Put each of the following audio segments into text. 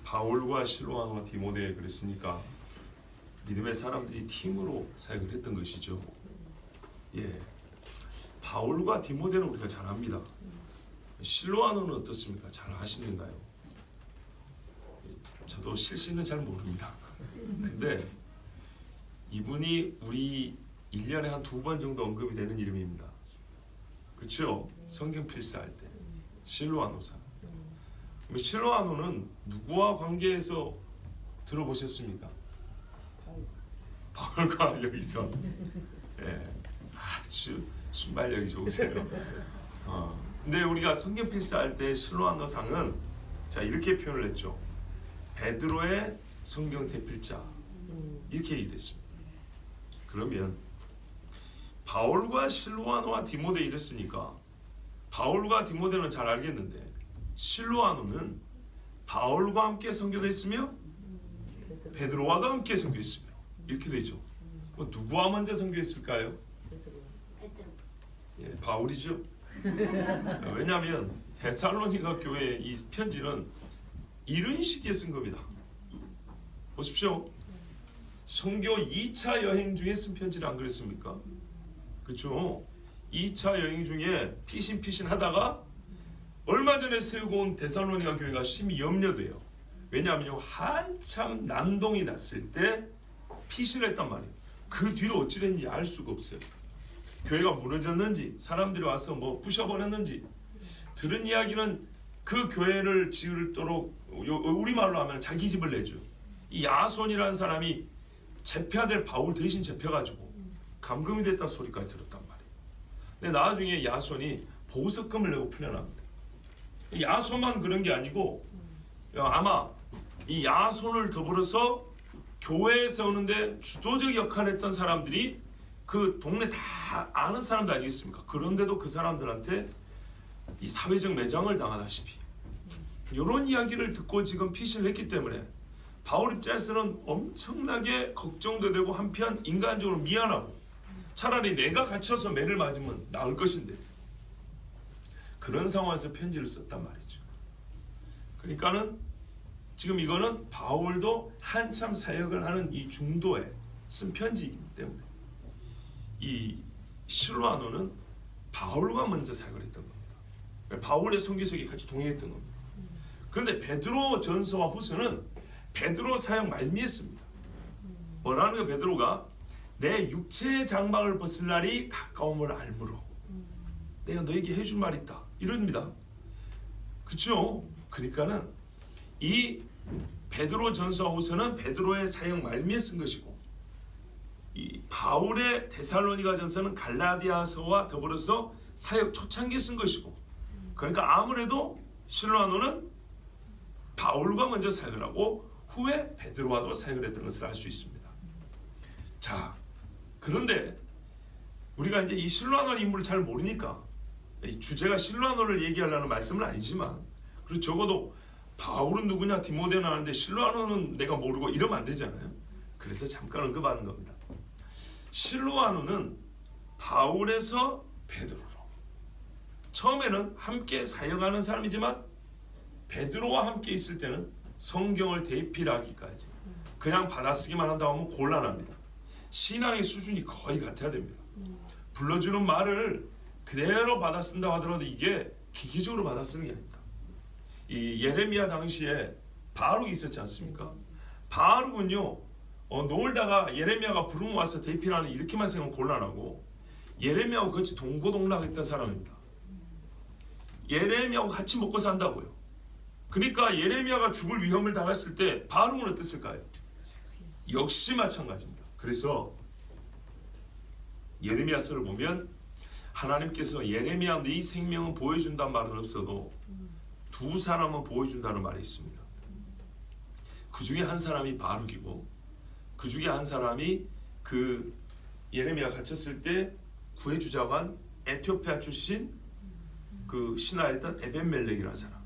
바울과 실로아노와 디모데 그랬으니까 믿음의 사람들이 팀으로 사역을 했던 것이죠. 예, 바울과 디모데는 우리가 잘 압니다. 실로아노는 어떻습니까? 잘 아시는가요? 저도 실시는 잘 모릅니다. 근데 이분이 우리 1년에 한 2번 정도 언급이 되는 이름입니다. 그렇죠? 성경 필사할 때 실로아노사. 실로아노는 누구와 관계해서 들어보셨습니까? 바울과 여기서 예, 아주 순발력이 좋으세요. 근데 우리가 성경 필사할 때 실로아노상은 자 이렇게 표현을 했죠. 베드로의 성경 대필자 이렇게 얘기했습니다. 그러면 바울과 실로아노와 디모데 이랬으니까 바울과 디모데는 잘 알겠는데 실로아노는 바울과 함께 선교됐으며 베드로와도 함께 선교했으며 이렇게 되죠. 누구와 먼저 선교했을까요? 예, 바울이죠. 왜냐하면 데살로니가 교회 이 편지는 이런 시기에 쓴 겁니다. 보십시오. 선교 2차 여행 중에 쓴 편지를 안 그랬습니까? 그렇죠. 2차 여행 중에 피신 하다가 얼마 전에 세우고 온 데살로니가 교회가 심히 염려돼요. 왜냐하면 한참 난동이 났을 때 피신을 했단 말이에요. 그 뒤로 어찌 됐는지 알 수가 없어요. 교회가 무너졌는지 사람들이 와서 뭐 부셔버렸는지 들은 이야기는 그 교회를 지으도록 우리말로 하면 자기 집을 내죠. 이 야손이라는 사람이 제패될 바울 대신 제패가지고 감금이 됐다 소리까지 들었단 말이에요. 근데 나중에 야손이 보석금을 내고 풀려납니다. 야손만 그런 게 아니고 아마 이 야손을 더불어서 교회에 세우는데 주도적 역할을 했던 사람들이 그 동네 다 아는 사람들 아니겠습니까? 그런데도 그 사람들한테 이 사회적 매장을 당하다시피 이런 이야기를 듣고 지금 피신을 했기 때문에 바울 입장에서는 엄청나게 걱정도 되고 한편 인간적으로 미안하고 차라리 내가 갇혀서 매를 맞으면 나을 것인데 그런 상황에서 편지를 썼단 말이죠. 그러니까는 지금 이거는 바울도 한참 사역을 하는 이 중도에 쓴 편지이기 때문에 이 실로아노는 바울과 먼저 사역을 했던 겁니다. 바울의 선교석이 같이 동행했던 겁니다. 그런데 베드로 전서와 후서는 베드로 사역 말미했습니다. 뭐라는 거 베드로가 내 육체의 장막을 벗을 날이 가까움을 알므로 내가 너에게 해줄 말이 있다 이럽니다. 그렇죠? 그러니까는 이 베드로 전서와 후서는 베드로의 사역 말미에 쓴 것이고 이 바울의 데살로니가 전서는 갈라디아서와 더불어서 사역 초창기에 쓴 것이고 그러니까 아무래도 실로아노는 바울과 먼저 사역을 하고 후에 베드로와도 사역을 했던 것을 알 수 있습니다. 자, 그런데 우리가 이제 이 실로아노 인물을 잘 모르니까 이 주제가 실로아노를 얘기하려는 말씀은 아니지만 그리고 적어도 바울은 누구냐 디모데는 아는데 실로아노는 내가 모르고 이러면 안 되잖아요. 그래서 잠깐 언급하는 겁니다. 실로아노는 바울에서 베드로로 처음에는 함께 사역하는 사람이지만 베드로와 함께 있을 때는 성경을 대필하기까지 그냥 받아쓰기만 한다고 하면 곤란합니다. 신앙의 수준이 거의 같아야 됩니다. 불러주는 말을 그대로 받아쓴다고 하더라도 이게 기계적으로 받아쓰는 게 아닙니다. 이 예레미야 당시에 바룩이 있었지 않습니까? 바룩은요 놀다가 예레미야가 부르면 와서 대필하는 이렇게만 생각하면 곤란하고 예레미야하고 같이 동고동락했던 사람입니다. 예레미야하고 같이 먹고 산다고요. 그러니까 예레미야가 죽을 위험을 당했을 때 바룩은 어땠을까요? 역시 마찬가지입니다. 그래서 예레미야서를 보면 하나님께서 예레미야 네 생명은 보여준다는 말은 없어도 두 사람은 보여준다는 말이 있습니다. 그 중에 한 사람이 바룩이고 그 중에 한 사람이 그 예레미야 갇혔을 때 구해주자고 한 에티오피아 출신 그 신하였던 에벤멜렉이라는 사람.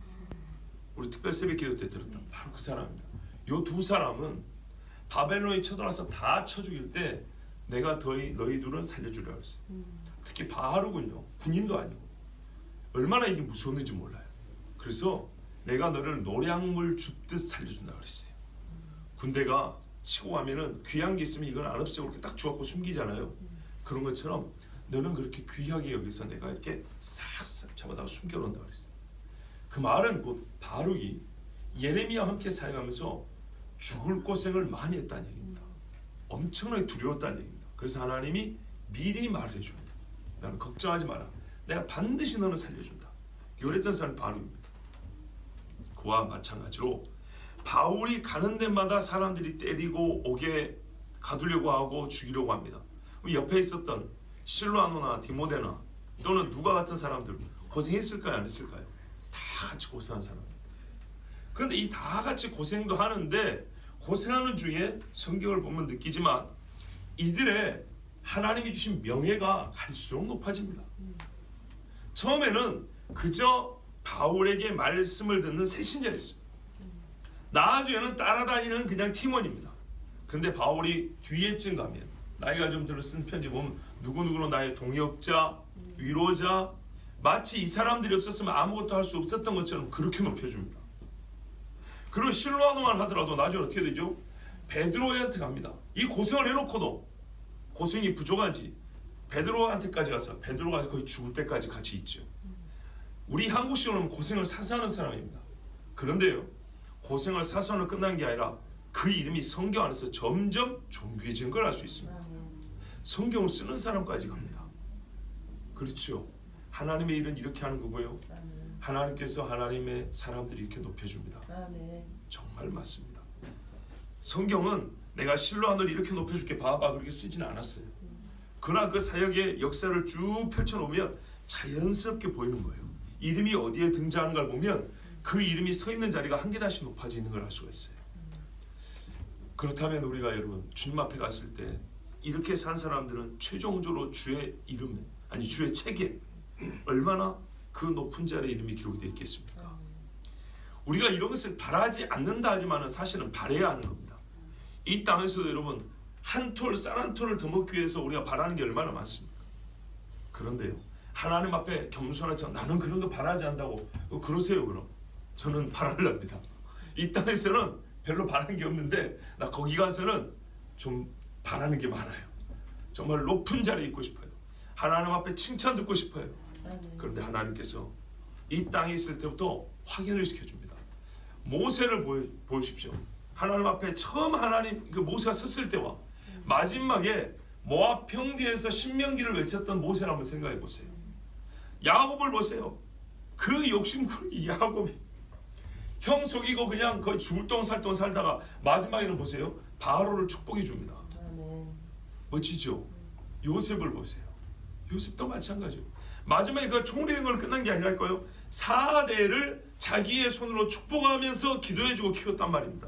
우리 특별 새벽기도 때 들었던 바로 그 사람입니다. 요 두 사람은 바벨론이 쳐들어와서 다 쳐 죽일 때 내가 너희 둘은 살려주려고 했어요. 특히 바룩은요 군인도 아니고 얼마나 이게 무서웠는지 몰라요. 그래서 내가 너를 노량물 줍듯 살려준다 그랬어요. 군대가 치고 가면은 귀한 게 있으면 이건 안 없애고 이렇게 딱 주갖고 숨기잖아요. 그런 것처럼 너는 그렇게 귀하게 여기서 내가 이렇게 싹 잡아다가 숨겨놓는다 그랬어요. 그 말은 곧 바룩이 예레미야와 함께 사역하면서 죽을 고생을 많이 했다는 얘기입니다. 엄청나게 두려웠다는 얘기입니다. 그래서 하나님이 미리 말을 해줍니다. 나는 걱정하지 마라. 내가 반드시 너는 살려준다. 이랬던 사람이 바룩입니다. 그와 마찬가지로 바울이 가는 데마다 사람들이 때리고 오게 가두려고 하고 죽이려고 합니다. 옆에 있었던 실로아노나 디모데나 또는 누가 같은 사람들 고생했을까요? 안 했을까요? 다 같이 고생한 사람입니다. 그런데 이 다 같이 고생도 하는데 고생하는 중에 성경을 보면 느끼지만 이들의 하나님이 주신 명예가 갈수록 높아집니다. 처음에는 그저 바울에게 말씀을 듣는 새신자였어요. 나중에는 따라다니는 그냥 팀원입니다. 그런데 바울이 뒤에쯤 가면 나이가 좀 들어 쓴 편지 보면 누구누구는 나의 동역자, 위로자, 마치 이 사람들이 없었으면 아무것도 할 수 없었던 것처럼 그렇게 높여줍니다. 그리고 실로아노만 하더라도 나중에 어떻게 되죠? 베드로한테 갑니다. 이 고생을 해놓고도 고생이 부족한지 베드로한테까지 가서 베드로가 거의 죽을 때까지 같이 있죠. 우리 한국식으로 하면 고생을 사서 하는 사람입니다. 그런데요, 고생을 사서는 끝난 게 아니라 그 이름이 성경 안에서 점점 존귀해지는 걸 알 수 있습니다. 성경을 쓰는 사람까지 갑니다. 그렇죠. 하나님의 일은 이렇게 하는 거고요. 하나님께서 하나님의 사람들이 이렇게 높여줍니다. 정말 맞습니다. 성경은 내가 실로아노를 이렇게 높여줄게 봐봐 그렇게 쓰지는 않았어요. 그러나 그 사역의 역사를 쭉 펼쳐놓으면 자연스럽게 보이는 거예요. 이름이 어디에 등장하는 걸 보면 그 이름이 서 있는 자리가 한 계단씩 높아져 있는 걸 알 수가 있어요. 그렇다면 우리가 여러분 주님 앞에 갔을 때 이렇게 산 사람들은 최종적으로 주의 이름 아니 주의 책에 얼마나 그 높은 자리의 이름이 기록이 되어 있겠습니까? 우리가 이런 것을 바라지 않는다 하지만 사실은 바라야 하는 겁니다. 이 땅에서도 여러분 한 톨 쌀 한 톨을 더 먹기 위해서 우리가 바라는 게 얼마나 많습니까? 그런데요 하나님 앞에 겸손하지 나는 그런 거 바라지 않는다고 그러세요. 그럼 저는 바라랍니다. 이 땅에서는 별로 바라는 게 없는데 나 거기 가서는 좀 바라는 게 많아요. 정말 높은 자리에 있고 싶어요. 하나님 앞에 칭찬 듣고 싶어요. 그런데 하나님께서 이 땅에 있을 때부터 확인을 시켜줍니다. 모세를 보십시오. 하나님 앞에 처음 하나님 그 모세가 섰을 때와 마지막에 모압 평지에서 신명기를 외쳤던 모세를 한번 생각해 보세요. 야곱을 보세요. 그 욕심꾼이 야곱이 형 속이고 그냥 거의 죽을 똥 살 똥 살다가 마지막에는 보세요. 바로를 축복해 줍니다. 멋지죠? 요셉을 보세요. 요셉도 마찬가지예요. 마지막에 그 총리된 걸 끝난 게 아니랄까요? 4대를 자기의 손으로 축복하면서 기도해주고 키웠단 말입니다.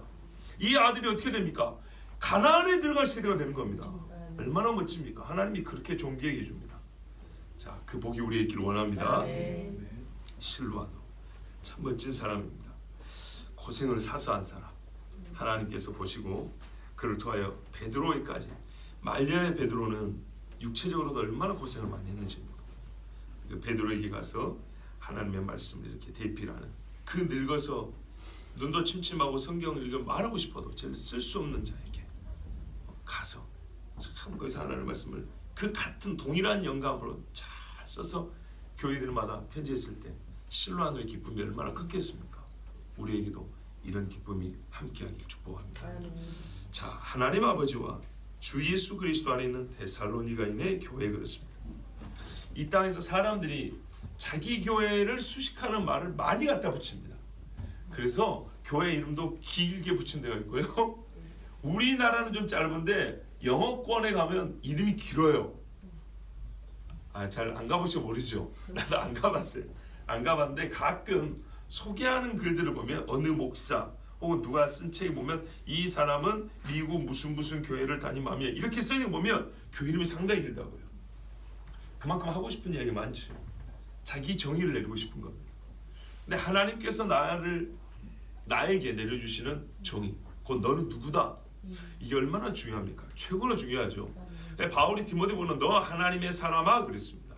이 아들이 어떻게 됩니까? 가나안에 들어갈 세대가 되는 겁니다. 얼마나 멋집니까? 하나님이 그렇게 존귀하게 해줍니다. 자, 그 복이 우리의 있기를 원합니다. 실로아노 참 멋진 사람입니다. 고생을 사서 한 사람 하나님께서 보시고 그를 통하여 베드로에까지 말년의 베드로는 육체적으로도 얼마나 고생을 많이 했는지 그 베드로에게 가서 하나님의 말씀을 이렇게 대필하는 그 늙어서 눈도 침침하고 성경을 읽어 말하고 싶어도 제일 쓸 수 없는 자에게 가서 참 거기서 하나님의 말씀을 그 같은 동일한 영감으로 잘 써서 교회들마다 편지했을 때 실로아노의 기쁨이 얼마나 컸겠습니까? 우리에게도 이런 기쁨이 함께하길 축복합니다. 자, 하나님 아버지와 주 예수 그리스도 안에 있는 데살로니가인의 교회 그렇습니다. 이 땅에서 사람들이 자기 교회를 수식하는 말을 많이 갖다 붙입니다. 그래서 교회 이름도 길게 붙인 데가 있고요. 우리나라는 좀 짧은데 영어권에 가면 이름이 길어요. 잘 안 가보셔 모르죠. 나도 안 가봤어요. 안 가봤는데 가끔 소개하는 글들을 보면 어느 목사 혹은 누가 쓴 책에 보면 이 사람은 미국 무슨 교회를 다니며 이렇게 써있는 거 보면 교회 이름이 상당히 길다고요. 그만큼 하고 싶은 이야기 많죠. 자기 정의를 내리고 싶은 겁니다. 근데 하나님께서 나에게 내려주시는 정의, 곧 너는 누구다. 이게 얼마나 중요합니까? 최고로 중요하죠. 바울이 디모데 보는 너 하나님의 사람아 그랬습니다.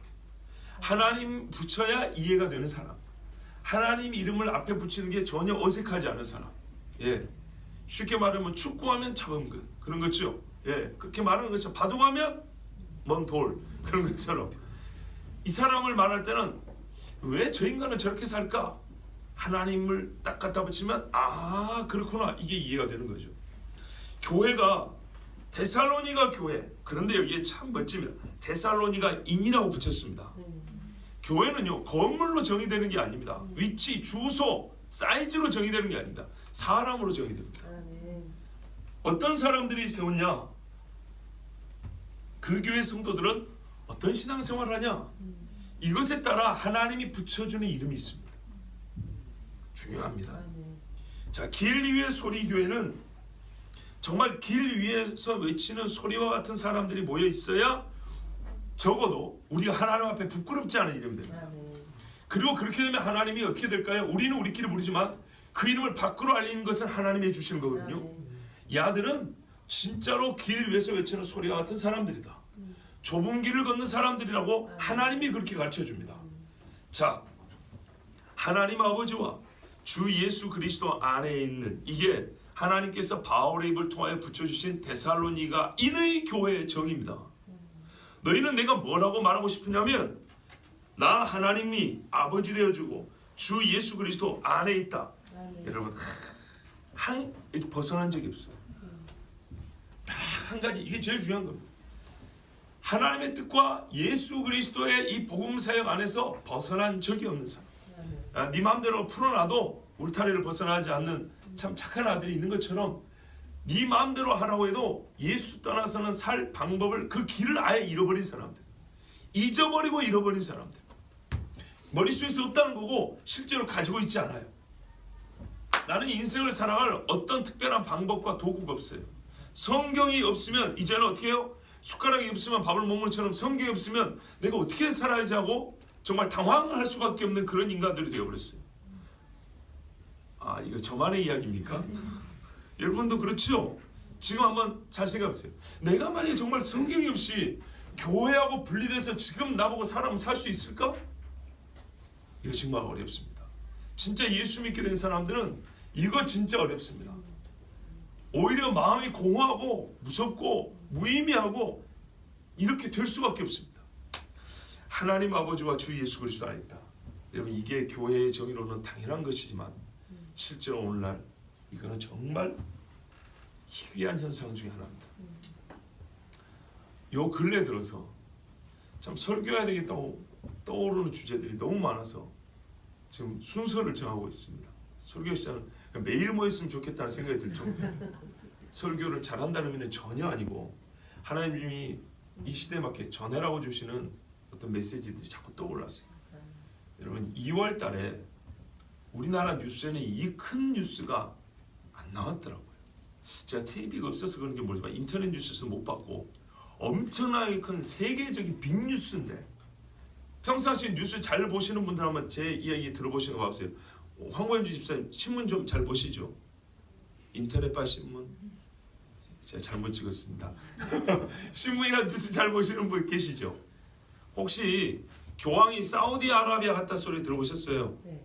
하나님 붙여야 이해가 되는 사람. 하나님 이름을 앞에 붙이는 게 전혀 어색하지 않은 사람. 예, 쉽게 말하면 축구하면 잡음근 그런 거죠. 예, 그렇게 말하는 것처럼 바둑하면 먼 돌 그런 것처럼 이 사람을 말할 때는 왜 저 인간은 저렇게 살까? 하나님을 딱 갖다 붙이면 아 그렇구나 이게 이해가 되는 거죠. 교회가 데살로니가 교회, 그런데 여기에 참 멋집니다. 데살로니가인이라고 붙였습니다. 교회는요 건물로 정의되는 게 아닙니다. 위치, 주소, 사이즈로 정의되는 게 아닙니다. 사람으로 정의됩니다. 어떤 사람들이 세웠냐? 그 교회 성도들은 어떤 신앙생활을 하냐? 이것에 따라 하나님이 붙여주는 이름이 있습니다. 중요합니다. 자, 길 위의 소리 교회는 정말 길 위에서 외치는 소리와 같은 사람들이 모여 있어야 적어도 우리가 하나님 앞에 부끄럽지 않은 이름이 됩니다. 그리고 그렇게 되면 하나님이 어떻게 될까요? 우리는 우리끼리 부르지만 그 이름을 밖으로 알리는 것은 하나님이 해주시는 거거든요. 이 아들은 진짜로 길 위에서 외치는 소리와 같은 사람들이다. 좁은 길을 걷는 사람들이라고 하나님이 그렇게 가르쳐줍니다. 자, 하나님 아버지와 주 예수 그리스도 안에 있는 이게 하나님께서 바울의 입을 통하여 붙여주신 데살로니가인의 교회의 정의입니다. 너희는 내가 뭐라고 말하고 싶으냐면 나 하나님이 아버지 되어주고 주 예수 그리스도 안에 있다. 여러분 이렇게 벗어난 적이 없어요. 딱 한 가지 이게 제일 중요한 겁니다. 하나님의 뜻과 예수 그리스도의 이 복음 사역 안에서 벗어난 적이 없는 사람. 네 마음대로 풀어놔도 울타리를 벗어나지 않는 참 착한 아들이 있는 것처럼 네 마음대로 하라고 해도 예수 떠나서는 살 방법을 그 길을 아예 잃어버린 사람들, 잊어버리고 잃어버린 사람들, 머릿속에서 없다는 거고 실제로 가지고 있지 않아요. 나는 인생을 살아갈 어떤 특별한 방법과 도구가 없어요. 성경이 없으면 이제는 어떻게 해요? 숟가락이 없으면 밥을 못 먹는처럼 성경이 없으면 내가 어떻게 살아야지 하고 정말 당황할 수밖에 없는 그런 인간들이 되어버렸어요. 아, 이거 저만의 이야기입니까? 여러분도 그렇죠? 지금 한번 잘 생각해보세요. 내가 만약에 정말 성경이 없이 교회하고 분리돼서 지금 나보고 사람은 살 수 있을까? 이거 정말 어렵습니다. 진짜 예수 믿게 된 사람들은 이거 진짜 어렵습니다. 오히려 마음이 공허하고 무섭고 무의미하고 이렇게 될 수밖에 없습니다. 하나님 아버지와 주 예수 그리스도 안에 있다. 여러분 이게 교회의 정의로는 당연한 것이지만 실제로 오늘날 이거는 정말 희귀한 현상 중에 하나입니다. 요 근래 들어서 참 설교해야 되겠다고 떠오르는 주제들이 너무 많아서 지금 순서를 정하고 있습니다. 설교 시간은 매일 모였으면 좋겠다는 생각이 들 정도예요. 설교를 잘한다는 의미는 전혀 아니고 하나님이 이 시대에 맞게 전해라고 주시는 어떤 메시지들이 자꾸 떠올라서요. 여러분 2월 달에 우리나라 뉴스에는 이 큰 뉴스가 안 나왔더라고요. 제가 TV가 없어서 그런 게 모르지만 인터넷 뉴스에서 못 봤고 엄청나게 큰 세계적인 빅뉴스인데 평상시 뉴스 잘 보시는 분들 한번 제 이야기 들어보시는 거 봐보세요. 황보현주 집사님 신문 좀 잘 보시죠? 인터넷바 신문 제가 잘못 찍었습니다. 신문이나 뉴스 잘 보시는 분 계시죠? 혹시 교황이 사우디아라비아 갔다 소리 들어보셨어요? 네.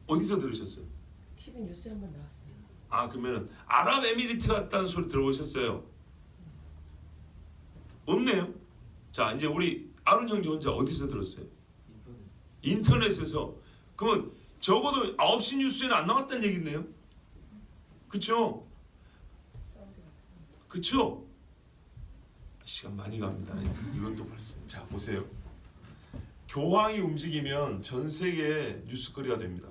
어디서 들으셨어요? TV 뉴스에 한번 나왔어요. 아 그러면 아랍에미리트 갔다는 소리 들어보셨어요? 없네요. 자 이제 우리 아론 형제 혼자 어디서 들었어요? 인터넷에서. 그러면 적어도 9시 뉴스에는 안 나왔다는 얘기네요. 그쵸? 그쵸? 시간 많이 갑니다. 이것도 벌써. 자 보세요. 교황이 움직이면 전 세계 뉴스거리가 됩니다.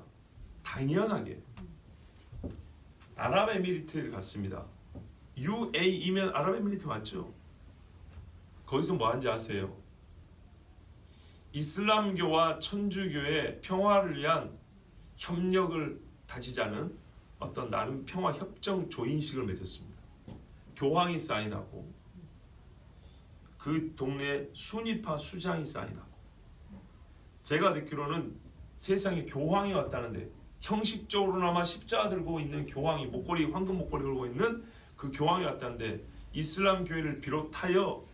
당연하게. 아랍에미리트를 갔습니다. UAE면 아랍에미리트 맞죠? 거기서 뭐 하는지 아세요? 이슬람교와 천주교의 평화를 위한 협력을 다지자는 어떤 나름 평화 협정 조인식을 맺었습니다. 교황이 사인하고 그 동네 수니파 수장이 사인하고 제가 듣기로는 세상에 교황이 왔다는데 형식적으로나마 십자가 들고 있는 교황이 목걸이 황금 목걸이 들고 있는 그 교황이 왔다는데 이슬람 교회를 비롯하여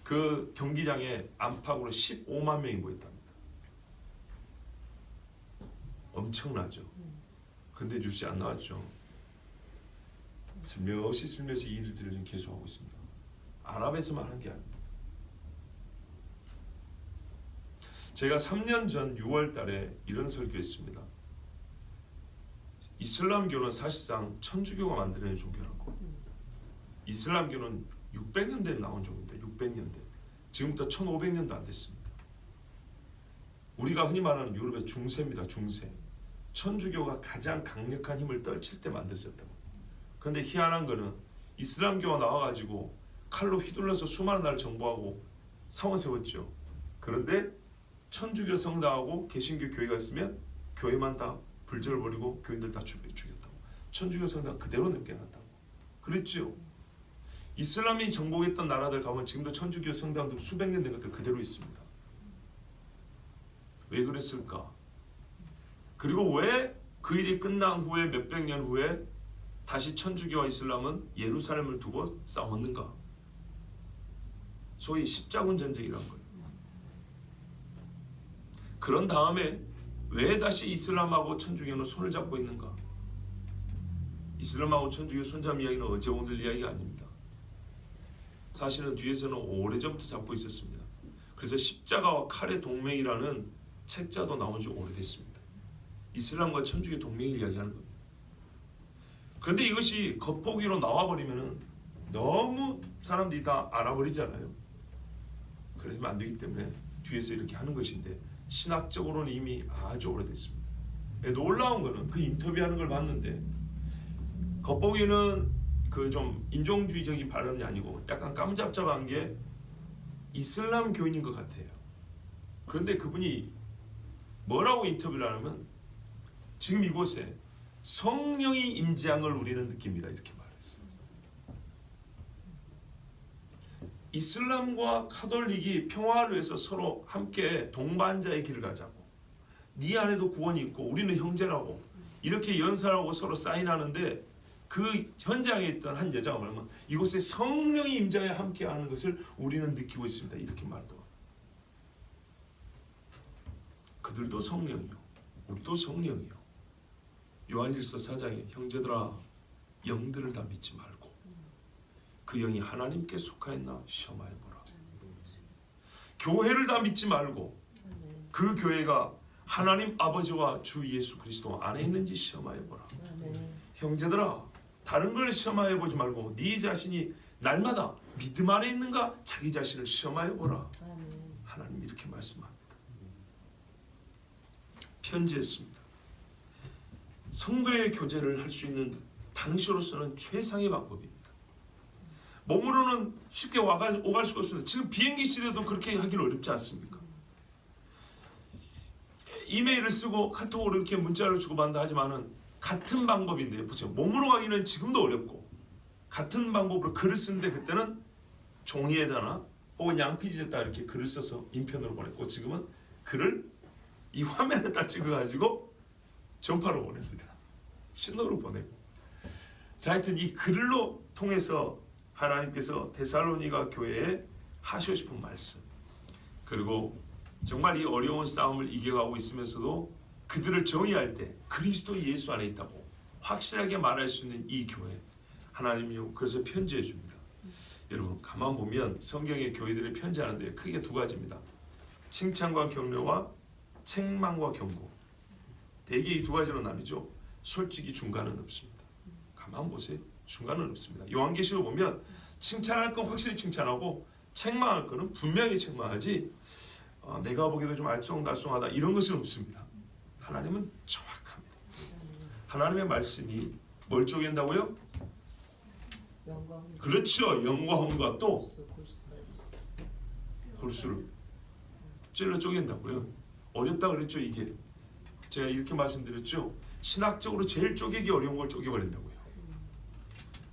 그 경기장에 안팎으로 15만 명이 모였답니다. 엄청나죠. 그런데 뉴스에 안 나왔죠. 슬며시 이 일들을 지금 계속하고 있습니다. 아랍에서만 한 게 아닙니다. 제가 3년 전 6월 달에 이런 설교했습니다. 이슬람교는 사실상 천주교가 만들어낸 종교라고. 이슬람교는 600년대에 나온 종교인데 600년대. 지금부터 1500년도 안 됐습니다. 우리가 흔히 말하는 유럽의 중세입니다. 중세. 천주교가 가장 강력한 힘을 떨칠 때 만들어졌다고. 그런데 희한한 거는 이슬람교가 나와가지고 칼로 휘둘러서 수많은 나라를 정복하고 사원 세웠죠. 그런데 천주교 성당하고 개신교 교회가 있으면 교회만 다 불절을 벌이고 교인들 다 죽였다고. 천주교 성당 그대로 남겨놨다고. 그랬죠. 이슬람이 정복했던 나라들 가면 지금도 천주교 성당들 수백 년 된 것들 그대로 있습니다. 왜 그랬을까? 그리고 왜 그 일이 끝난 후에 몇백 년 후에 다시 천주교와 이슬람은 예루살렘을 두고 싸웠는가? 소위 십자군 전쟁이란 거예요. 그런 다음에 왜 다시 이슬람하고 천주교는 손을 잡고 있는가? 이슬람하고 천주교 손잡는 이야기는 어제 오늘 이야기가 아닙니다. 사실은 뒤에서는 오래전부터 잡고 있었습니다. 그래서 십자가와 칼의 동맹이라는 책자도 나온 지 오래됐습니다. 이슬람과 천주교 동맹을 이야기하는 겁니다. 그런데 이것이 겉보기로 나와버리면 너무 사람들이 다 알아버리잖아요. 그러시면 안 되기 때문에 뒤에서 이렇게 하는 것인데 신학적으로는 이미 아주 오래됐습니다. 놀라운 거는 그 인터뷰하는 걸 봤는데 겉보기에는 그 좀 인종주의적인 발언이 아니고 약간 깜잡잡한 게 이슬람 교인인 것 같아요. 그런데 그분이 뭐라고 인터뷰를 하냐면 지금 이곳에 성령이 임재한 걸 우리는 느낍니다. 이렇게 말했어요. 이슬람과 카톨릭이 평화를 위해서 서로 함께 동반자의 길을 가자고. 네 안에도 구원이 있고 우리는 형제라고. 이렇게 연설하고 서로 사인하는데 그 현장에 있던 한 여자가 말하면 이곳에 성령이 임재하여 함께하는 것을 우리는 느끼고 있습니다. 이렇게 말도. 그들도 성령이요. 우리도 성령이요. 요한일서 4장에 형제들아 영들을 다 믿지 말고 그 영이 하나님께 속하였나 시험하여 보라. 교회를 다 믿지 말고 그 교회가 하나님 아버지와 주 예수 그리스도 안에 있는지 시험하여 보라. 형제들아 다른 걸 시험하여 보지 말고 네 자신이 날마다 믿음 안에 있는가 자기 자신을 시험하여 보라. 하나님 이렇게 말씀합니다. 편지했습니다. 성도의 교제를 할 수 있는 당시로서는 최상의 방법입니다. 몸으로는 쉽게 오갈 수가 없습니다. 지금 비행기 시대도 그렇게 하기는 어렵지 않습니까? 이메일을 쓰고 카톡으로 이렇게 문자를 주고받는다 하지만은 같은 방법인데요. 보세요. 몸으로 가기는 지금도 어렵고 같은 방법으로 글을 쓰는데 그때는 종이에다나 혹은 양피지에다 이렇게 글을 써서 인편으로 보냈고 지금은 글을 이 화면에다 찍어가지고 전파로 보냅니다. 신호로 보내고. 자, 하여튼 이 글로 통해서 하나님께서 데살로니가 교회에 하시고 싶은 말씀 그리고 정말 이 어려운 싸움을 이겨가고 있으면서도 그들을 정의할 때 그리스도 예수 안에 있다고 확실하게 말할 수 있는 이 교회 하나님이 그래서 편지해 줍니다. 여러분 가만 보면 성경의 교회들이 편지하는데 크게 두 가지입니다. 칭찬과 격려와 책망과 경고. 대개 이 두 가지로 나뉘죠. 솔직히 중간은 없습니다. 가만 보세요. 중간은 없습니다. 요한계시록 보면 칭찬할 건 확실히 칭찬하고 책망할 거는 분명히 책망하지 내가 보기에도 좀 알쏭달쏭하다 이런 것은 없습니다. 하나님은 정확합니다. 하나님의 말씀이 뭘 쪼갠다고요? 그렇죠. 영과 혼과 또 골수를 찔러 쪼갠다고요. 어렵다 그랬죠. 이게 제가 이렇게 말씀드렸죠. 신학적으로 제일 쪼개기 어려운 걸 쪼개버린다고요.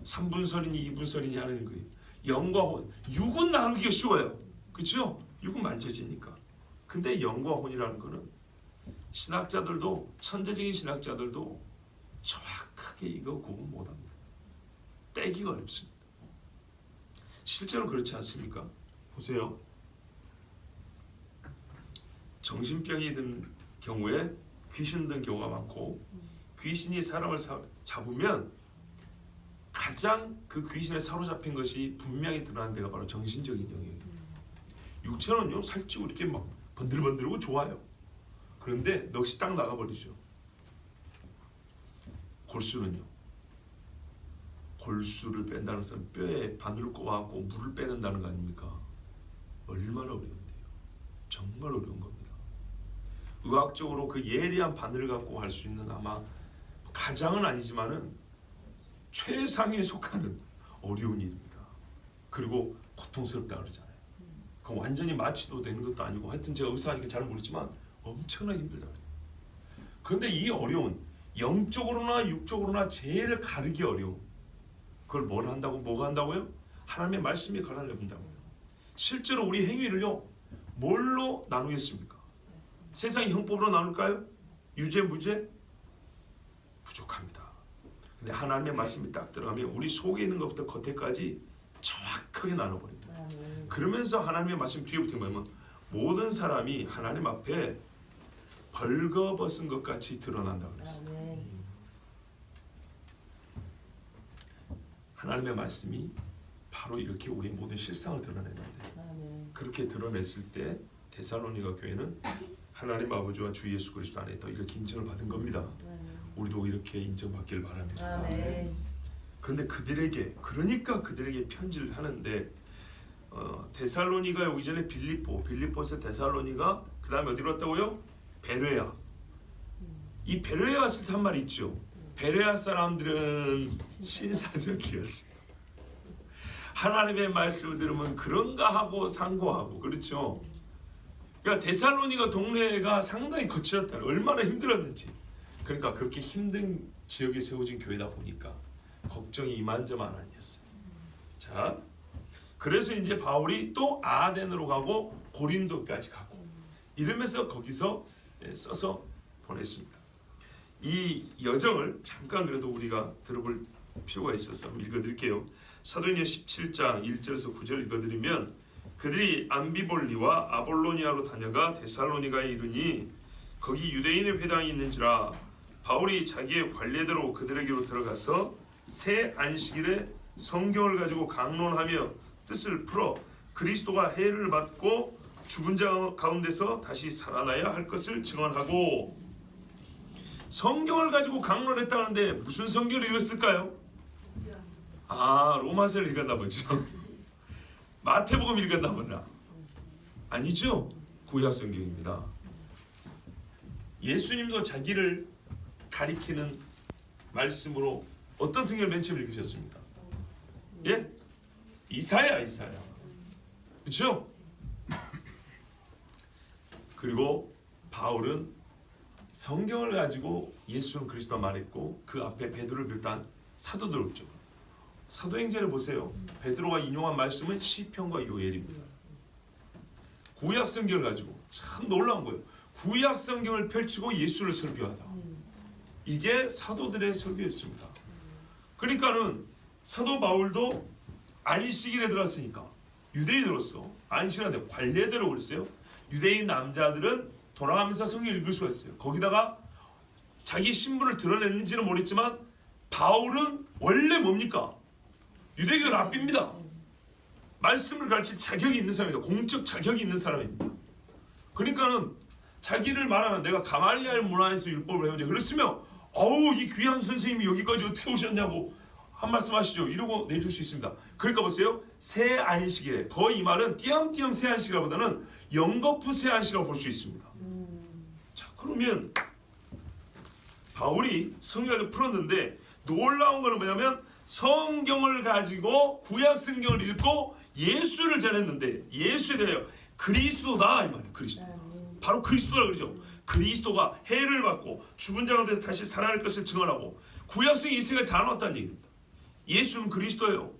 3분설이니 2분설이니 하는 거예요. 영과 혼, 육은 나누기가 쉬워요. 그렇죠? 육은 만져지니까. 근데 영과 혼이라는 거는 신학자들도 천재적인 신학자들도 정확하게 이거 구분 못합니다. 떼기가 어렵습니다. 실제로 그렇지 않습니까? 보세요. 정신병이 든 경우에 귀신 든 경우가 많고, 귀신이 사람을 잡으면 가장 그 귀신에 사로잡힌 것이 분명히 드러나는 데가 바로 정신적인 영역입니다. 육체는요 살찌고 이렇게 막 번들번들하고 좋아요. 그런데 넋이 딱 나가버리죠. 골수는요, 골수를 뺀다는 것은 뼈에 바늘을 꼽아갖고 물을 빼낸다는 거 아닙니까? 얼마나 어려운데요. 정말 어려운 겁니다. 의학적으로 그 예리한 바늘을 갖고 할 수 있는 아마 가장은 아니지만은 최상위에 속하는 어려운 일입니다. 그리고 고통스럽다 그러잖아요. 그 완전히 마취도 되는 것도 아니고, 하여튼 제가 의사니까 잘 모르지만 엄청나게 힘들다. 그런데 이 어려운, 영적으로나 육적으로나 제일 가르기 어려운, 그걸 뭘 한다고, 뭐가 한다고요? 하나님의 말씀이 갈라내본다고요. 실제로 우리 행위를요 뭘로 나누겠습니까? 세상의 형법으로 나눌까요? 유죄, 무죄? 부족합니다. 근데 하나님의 말씀이 딱 들어가면 우리 속에 있는 것부터 겉에까지 정확하게 나눠버립니다. 그러면서 하나님의 말씀 뒤에 붙은 뭐냐면 모든 사람이 하나님 앞에 벌거벗은 것 같이 드러난다 그랬어요. 하나님의 말씀이 바로 이렇게 우리의 모든 실상을 드러내는데, 그렇게 드러냈을 때 데살로니가 교회는 하나님 아버지와 주 예수 그리스도 안에 또 이렇게 인정을 받은 겁니다. 우리도 이렇게 인정받기를 바랍니다. 그런데 그러니까 그들에게 편지를 하는데, 데살로니가 오기 전에 빌립보에서 데살로니가, 그 다음에 어디로 왔다고요? 베레아. 이 베레아 왔을 때 한 말이 있죠. 베레아 사람들은 신사적이었어요. 하나님의 말씀을 들으면 그런가 하고 상고하고, 그렇죠. 그러니까 데살로니가 동네가 상당히 거칠었다. 얼마나 힘들었는지. 그러니까 그렇게 힘든 지역에 세워진 교회다 보니까 걱정이 이만저만 아니었어요. 자, 그래서 이제 바울이 또 아덴으로 가고 고린도까지 가고 이러면서 거기서 써서 보냈습니다. 이 여정을 잠깐 그래도 우리가 들어볼 필요가 있어서 한번 읽어드릴게요. 사도행전 17장 1절에서 9절 읽어드리면, 그들이 암비볼리와 아볼로니아로 다녀가 데살로니가에 이르니 거기 유대인의 회당이 있는지라 바울이 자기의 관례대로 그들에게로 들어가서 새 안식일에 성경을 가지고 강론하며 뜻을 풀어 그리스도가 해를 받고 죽은 자 가운데서 다시 살아나야 할 것을 증언하고. 성경을 가지고 강론했다는데 무슨 성경을 읽었을까요? 로마서를 읽었나 보죠. 마태복음 읽었나 보다. 아니죠. 구약 성경입니다. 예수님도 자기를 가리키는 말씀으로 어떤 성경을 맨 처음 읽으셨습니까? 예? 이사야. 그렇죠? 그리고 바울은 성경을 가지고 예수는 그리스도 말했고, 그 앞에 베드로를 비롯한 사도들 없죠. 사도행전을 보세요. 베드로가 인용한 말씀은 시편과 요엘입니다. 구약 성경을 가지고, 참 놀라운 거예요. 구약 성경을 펼치고 예수를 설교하다. 이게 사도들의 설교였습니다. 그러니까는 사도 바울도 안식일에 들어갔으니까, 유대인으로서 안식일에 관례대로 그랬어요. 유대인 남자들은 돌아가면서 성경 읽을 수가 있어요. 거기다가 자기 신분을 드러냈는지는 모르겠지만 바울은 원래 뭡니까? 유대교 랍비입니다. 말씀을 가르칠 자격이 있는 사람입니다. 공적 자격이 있는 사람입니다. 그러니까는 자기를 말하면 내가 가말리알 문화에서 율법을 배운지, 그랬으면 이 귀한 선생님이 여기까지 어떻게 오셨냐고 한 말씀 하시죠. 이러고 내줄 수 있습니다. 그러니까 보세요. 새 안식일에, 거의 이 말은 띄엄띄엄 새 안식일보다는 영거푸 새 안식이라고 볼 수 있습니다. 자, 그러면 바울이 성경을 풀었는데 놀라운 것은 뭐냐면, 성경을 가지고 구약 성경을 읽고 예수를 전했는데, 예수에 대하여 그리스도다 이 말이에요. 그리스도. 바로 그리스도라 그러죠. 그리스도가 해를 받고 죽은 자 가운데서 다시 살아날 것을 증언하고, 구약성이 이 세상에 다 나왔다는 얘기입니다. 예수는 그리스도예요.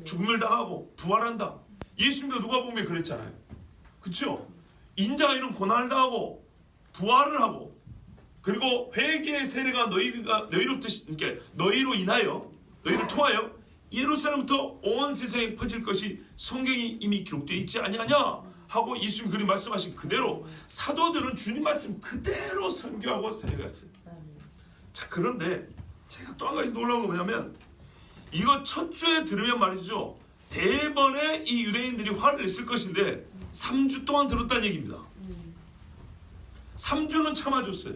죽음을 당하고 부활한다. 예수님도 누가복음에 그랬잖아요. 그렇죠? 인자가 이런 고난을 당하고 부활을 하고, 그리고 회개의 세례가 너희로 인하여, 너희를 통하여 예루살렘부터 온 세상에 퍼질 것이 성경이 이미 기록되어 있지 아니하냐 하고 예수님 그리 말씀하신 그대로 사도들은 주님 말씀 그대로 선교하고 살아갔어요. 자, 그런데 제가 또 한 가지 놀라운 거 뭐냐면 이거 첫 주에 들으면 말이죠, 대번에 이 유대인들이 화를 냈을 것인데 3주 동안 들었다는 얘기입니다. 3주는 참아줬어요.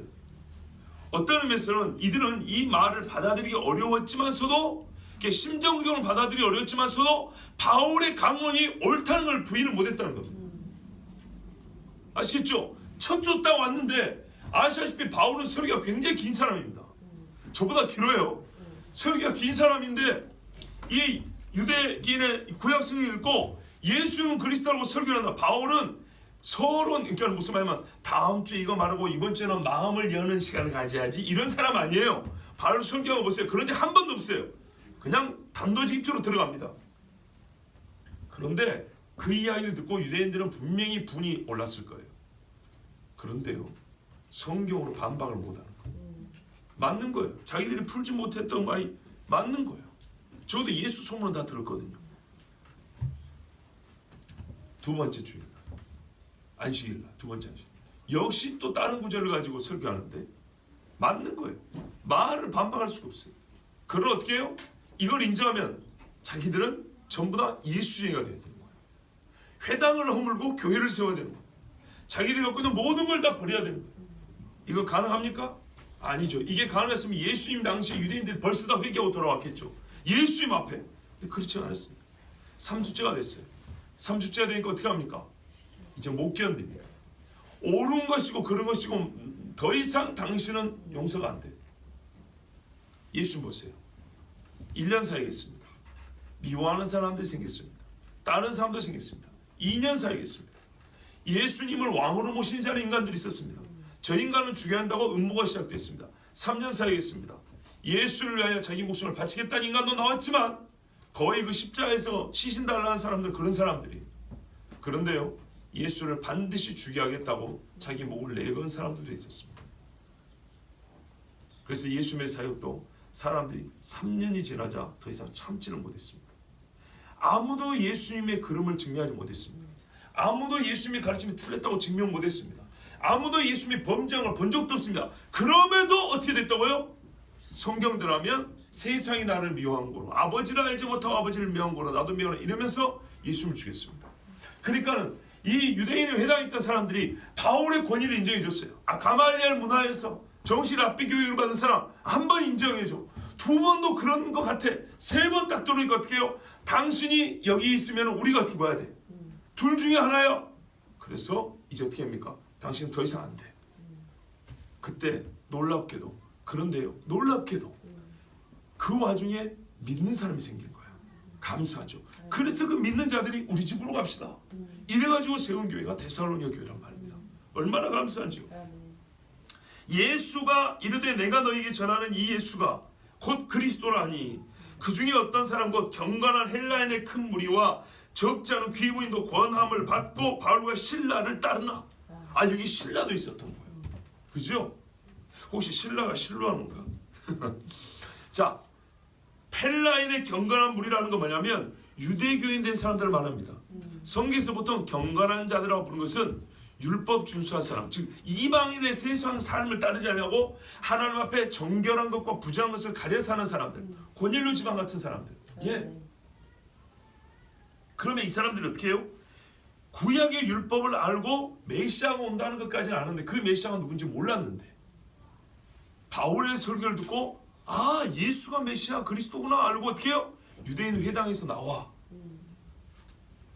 어떤 의미에서는 이들은 이 말을 받아들이기 어려웠지만서도, 심정적으로 받아들이기 어려웠지만서도 바울의 강론이 옳다는 걸 부인을 못했다는 겁니다. 아시겠죠? 첫 주 딱 왔는데 아시다시피 바울은 설교가 굉장히 긴 사람입니다. 저보다 길어요. 설교가 긴 사람인데 이 유대인의 구약성경을 읽고 예수는 그리스도라고 설교를 한다. 바울은 서론, 그러니까 무슨 말이냐면 다음 주에 이거 말하고 이번 주에는 마음을 여는 시간을 가져야지, 이런 사람 아니에요. 바울 설교하고 보세요. 그런 적 한 번도 없어요. 그냥 단도직입적으로 들어갑니다. 그런데 그 이야기를 듣고 유대인들은 분명히 분이 올랐을 거예요. 그런데요, 성경으로 반박을 못하는 거예요. 맞는 거예요. 자기들이 풀지 못했던 말이 맞는 거예요. 저도 예수 소문은 다 들었거든요. 두 번째 주일, 안식일날, 두 번째 안식, 역시 또 다른 구절을 가지고 설교하는데 맞는 거예요. 말을 반박할 수가 없어요. 그걸 어떻게 해요? 이걸 인정하면 자기들은 전부 다 예수쟁이가 되는 거예요. 회당을 허물고 교회를 세워야 되는 거예요. 자기들이 갖고 있는 모든 걸 다 버려야 되는 거예요. 이거 가능합니까? 아니죠. 이게 가능했으면 예수님 당시에 유대인들이 벌써 다 회개하고 돌아왔겠죠. 예수님 앞에. 그렇지 않았어요. 3주째가 됐어요. 3주째가 되니까 어떻게 합니까? 이제 못 견딥니다. 옳은 것이고 그런 것이고 더 이상 당신은 용서가 안 돼. 예수님 보세요. 1년 살겠습니다. 미워하는 사람들이 생겼습니다. 다른 사람도 생겼습니다. 2년 살겠습니다. 예수님을 왕으로 모신 자는 인간들이 있었습니다. 저 인간은 죽여야 한다고 음모가 시작됐습니다. 3년 살겠습니다. 예수를 위하여 자기 목숨을 바치겠다는 인간도 나왔지만 거의 그 십자가에서 시신달라는 사람들, 그런 사람들이. 그런데요, 예수를 반드시 죽여야겠다고 자기 목을 내건 사람들도 있었습니다. 그래서 예수님의 사역도 사람들이 3년이 지나자 더 이상 참지를 못했습니다. 아무도 예수님의 걸음을 증명하지 못했습니다. 아무도 예수님의 가르침이 틀렸다고 증명 못했습니다. 아무도 예수님의 범죄를 본 적도 없습니다. 그럼에도 어떻게 됐다고요? 성경대로 하면 세상이 나를 미워한 거로, 아버지를 알지 못하고 아버지를 미워한 거로 나도 미워하라, 이러면서 예수님을 죽였습니다. 그러니까는 이 유대인의 회당에 있던 사람들이 바울의 권위를 인정해 줬어요. 가말리엘 문화에서 정식 랍비 교육을 받은 사람 한 번 인정해 줘. 두 번도 그런 것 같아. 세 번 딱 들으니까 어떻게 해요? 당신이 여기 있으면 우리가 죽어야 돼. 둘 중에 하나야. 그래서 이제 어떻게 합니까? 당신은 더 이상 안 돼. 그때 놀랍게도, 그런데요, 놀랍게도 그 와중에 믿는 사람이 생긴 거야. 감사하죠. 그래서 그 믿는 자들이 우리 집으로 갑시다, 이래가지고 세운 교회가 데살로니가 교회란 말입니다. 얼마나 감사한지요. 예수가 이르되 내가 너에게 전하는 이 예수가 곧 그리스도라니 그 중에 어떤 사람 곧 경건한 헬라인의 큰 무리와 적지 않은 귀부인도 권함을 받고 바울과 신라를 따르나. 여기 신라도 있었던 거예요. 그죠? 혹시 신라가 신라하는가? 자, 헬라인의 경건한 무리라는 건 뭐냐면 유대교인 된 사람들을 말합니다. 성경에서 보통 경건한 자들이라고 부르는 것은 율법 준수한 사람, 즉 이방인의 세상 삶을 따르지 않냐고 하나님 앞에 정결한 것과 부정한 것을 가려 사는 사람들, 고넬료 지방 같은 사람들. 예. 그러면 이 사람들이 어떻게 해요? 구약의 율법을 알고 메시아가 온다는 것까지는 아는데 그 메시아가 누군지 몰랐는데 바울의 설교를 듣고 예수가 메시아 그리스도구나 알고 어떻게 해요? 유대인 회당에서 나와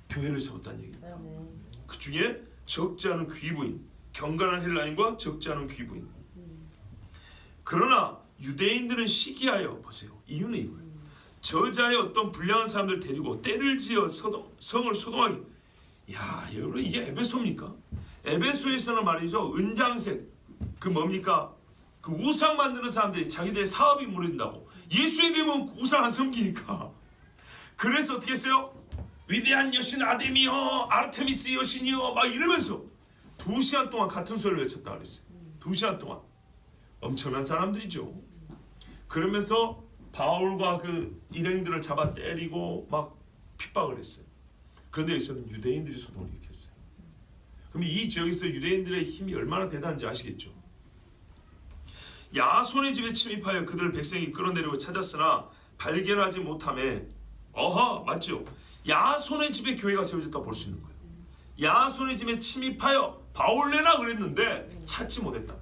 교회를 세웠다는 얘기입니다. 그 중에 적지 않은 귀부인, 경건한 헬라인과 적지 않은 귀부인. 그러나 유대인들은 시기하여, 보세요, 이유는 이거예요. 저자의 어떤 불량한 사람들 데리고 때를 지어 성을 소동하게. 여러분, 이게 에베소입니까? 에베소에서는 말이죠, 은장색, 그 뭡니까? 그 우상 만드는 사람들이 자기들의 사업이 무너진다고. 예수에 대면 우상 안 섬기니까. 그래서 어떻게 했어요? 위대한 여신 아데미여, 아르테미스 여신이여, 막 이러면서 2시간 동안 같은 소리를 외쳤다 그랬어요. 2시간 동안. 엄청난 사람들이죠. 그러면서 바울과 그 일행들을 잡아 때리고 막 핍박을 했어요. 그런데 여기서는 유대인들이 소동을 일으켰어요. 그럼 이 지역에서 유대인들의 힘이 얼마나 대단한지 아시겠죠? 야손의 집에 침입하여 그들 백성이 끌어내려고 찾았으나 발견하지 못하매 어허 맞죠? 야손의 집에 교회가 세워졌다 볼 수 있는 거예요. 야손의 집에 침입하여 바울레나 그랬는데 찾지 못했다.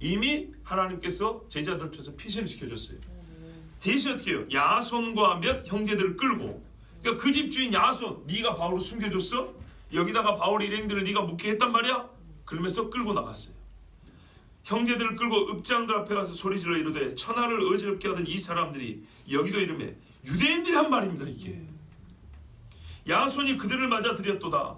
이미 하나님께서 제자들 통해서 피신을 시켜줬어요. 대신 어떻게 해요? 야손과 몇 형제들을 끌고, 그러니까 그 집 주인 야손, 네가 바울을 숨겨줬어? 여기다가 바울 일행들을 네가 묵게 했단 말이야? 그러면서 끌고 나갔어요. 형제들을 끌고 읍장들 앞에 가서 소리질러 이르되 천하를 어지럽게 하던 이 사람들이 여기도 이름에 유대인들이 한 말입니다. 이게 야손이 그들을 맞아 들였도다.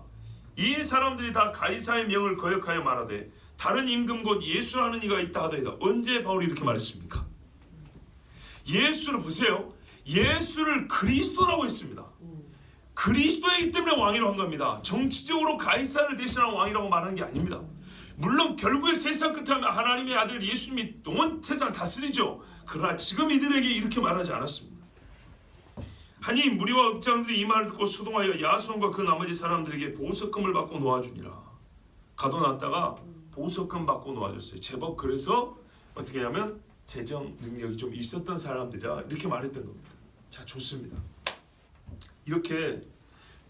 이 사람들이 다 가이사의 명을 거역하여 말하되 다른 임금 곧 예수라는 이가 있다 하더이다. 언제 바울이 이렇게 말했습니까? 예수를 보세요. 예수를 그리스도라고 했습니다. 그리스도이기 때문에 왕이라고 한 겁니다. 정치적으로 가이사를 대신하는 왕이라고 말하는 게 아닙니다. 물론 결국에 세상 끝에 하면 하나님의 아들 예수님이 온 세상을 다스리죠. 그러나 지금 이들에게 이렇게 말하지 않았습니다. 하니 무리와 읍장들이 이 말을 듣고 소동하여 야손과 그 나머지 사람들에게 보석금을 받고 놓아주니라. 가둬놨다가 보석금 받고 놓아줬어요. 제법 그래서 어떻게 하냐면 재정 능력이 좀 있었던 사람들이라 이렇게 말했던 겁니다. 자, 좋습니다. 이렇게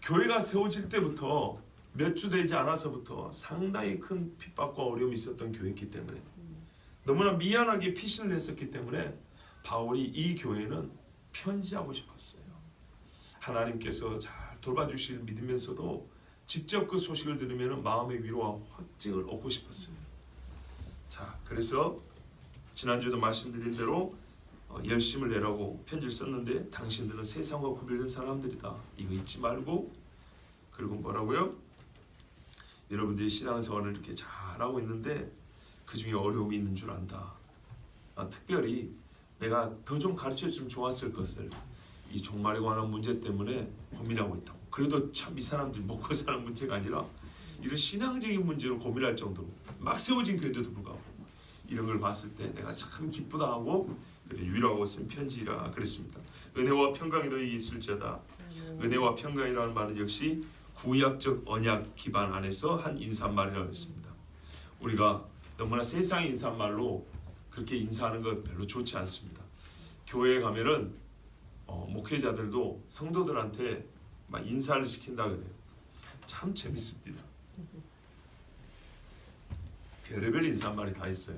교회가 세워질 때부터 몇 주 되지 않아서부터 상당히 큰 핍박과 어려움이 있었던 교회였기 때문에 너무나 미안하게 피신을 했었기 때문에 바울이 이 교회는 편지하고 싶었어요. 하나님께서 잘 돌봐주실 믿으면서도 직접 그 소식을 들으면 마음의 위로와 확증을 얻고 싶었어요. 자, 그래서 지난주에도 말씀드린 대로 열심을 내라고 편지를 썼는데 당신들은 세상과 구별된 사람들이다. 이거 잊지 말고, 그리고 뭐라고요? 여러분들이 신앙생활을 이렇게 잘하고 있는데 그 중에 어려움이 있는 줄 안다. 특별히 내가 더 좀 가르쳐주면 좋았을 것을 이 종말에 관한 문제 때문에 고민하고 있다고. 그래도 참 이 사람들이 먹고 사는 문제가 아니라 이런 신앙적인 문제로 고민할 정도로 막 세워진 교회들도 불구하고 이런 걸 봤을 때 내가 참 기쁘다 하고 그래 위로하고 쓴 편지라 그랬습니다. 은혜와 평강이 너희에게 있을지어다. 은혜와 평강이라는 말은 역시 구약적 언약 기반 안에서 한 인사말이라고 했습니다. 우리가 너무나 세상의 인사말로 그렇게 인사하는 건 별로 좋지 않습니다. 교회에 가면은 목회자들도 성도들한테 막 인사를 시킨다 그래요. 참 재밌습니다. 별의별 인사말이 다 있어요.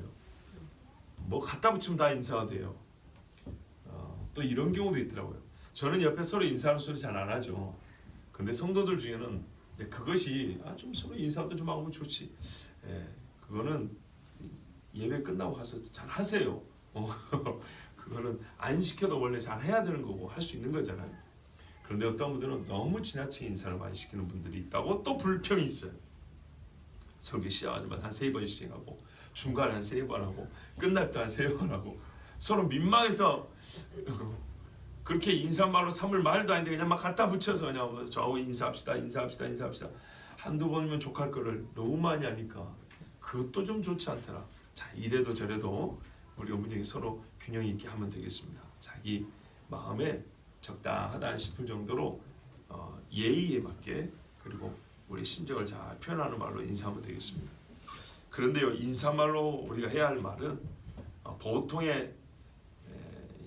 뭐 갖다 붙이면 다 인사가 돼요. 또 이런 경우도 있더라고요. 저는 옆에 서로 인사하는 소리 잘 안 하죠. 근데 성도들 중에는 그것이 좀 서로 인사도 좀 하고 좋지. 그거는 예배 끝나고 가서 잘 하세요. 그거는 안 시켜도 원래 잘 해야 되는 거고 할 수 있는 거잖아요. 그런데 어떤 분들은 너무 지나치게 인사를 많이 시키는 분들이 있다고 또 불평이 있어요. 설교 시작하자마자 한 3번씩 하고 중간에 한 3번 하고 끝날 때 한 3번 하고 서로 민망해서 그렇게 인사말로 삼을 말도 아닌데 그냥 막 갖다 붙여서 그냥 저하고 인사합시다 한두 번이면 족할 거를 너무 많이 하니까 그것도 좀 좋지 않더라. 자, 이래도 저래도 우리 어머니에게 서로 균형 있게 하면 되겠습니다. 자기 마음에 적당하다 싶을 정도로 예의에 맞게 그리고 우리 심정을 잘 표현하는 말로 인사하면 되겠습니다. 그런데요, 인사말로 우리가 해야 할 말은 보통의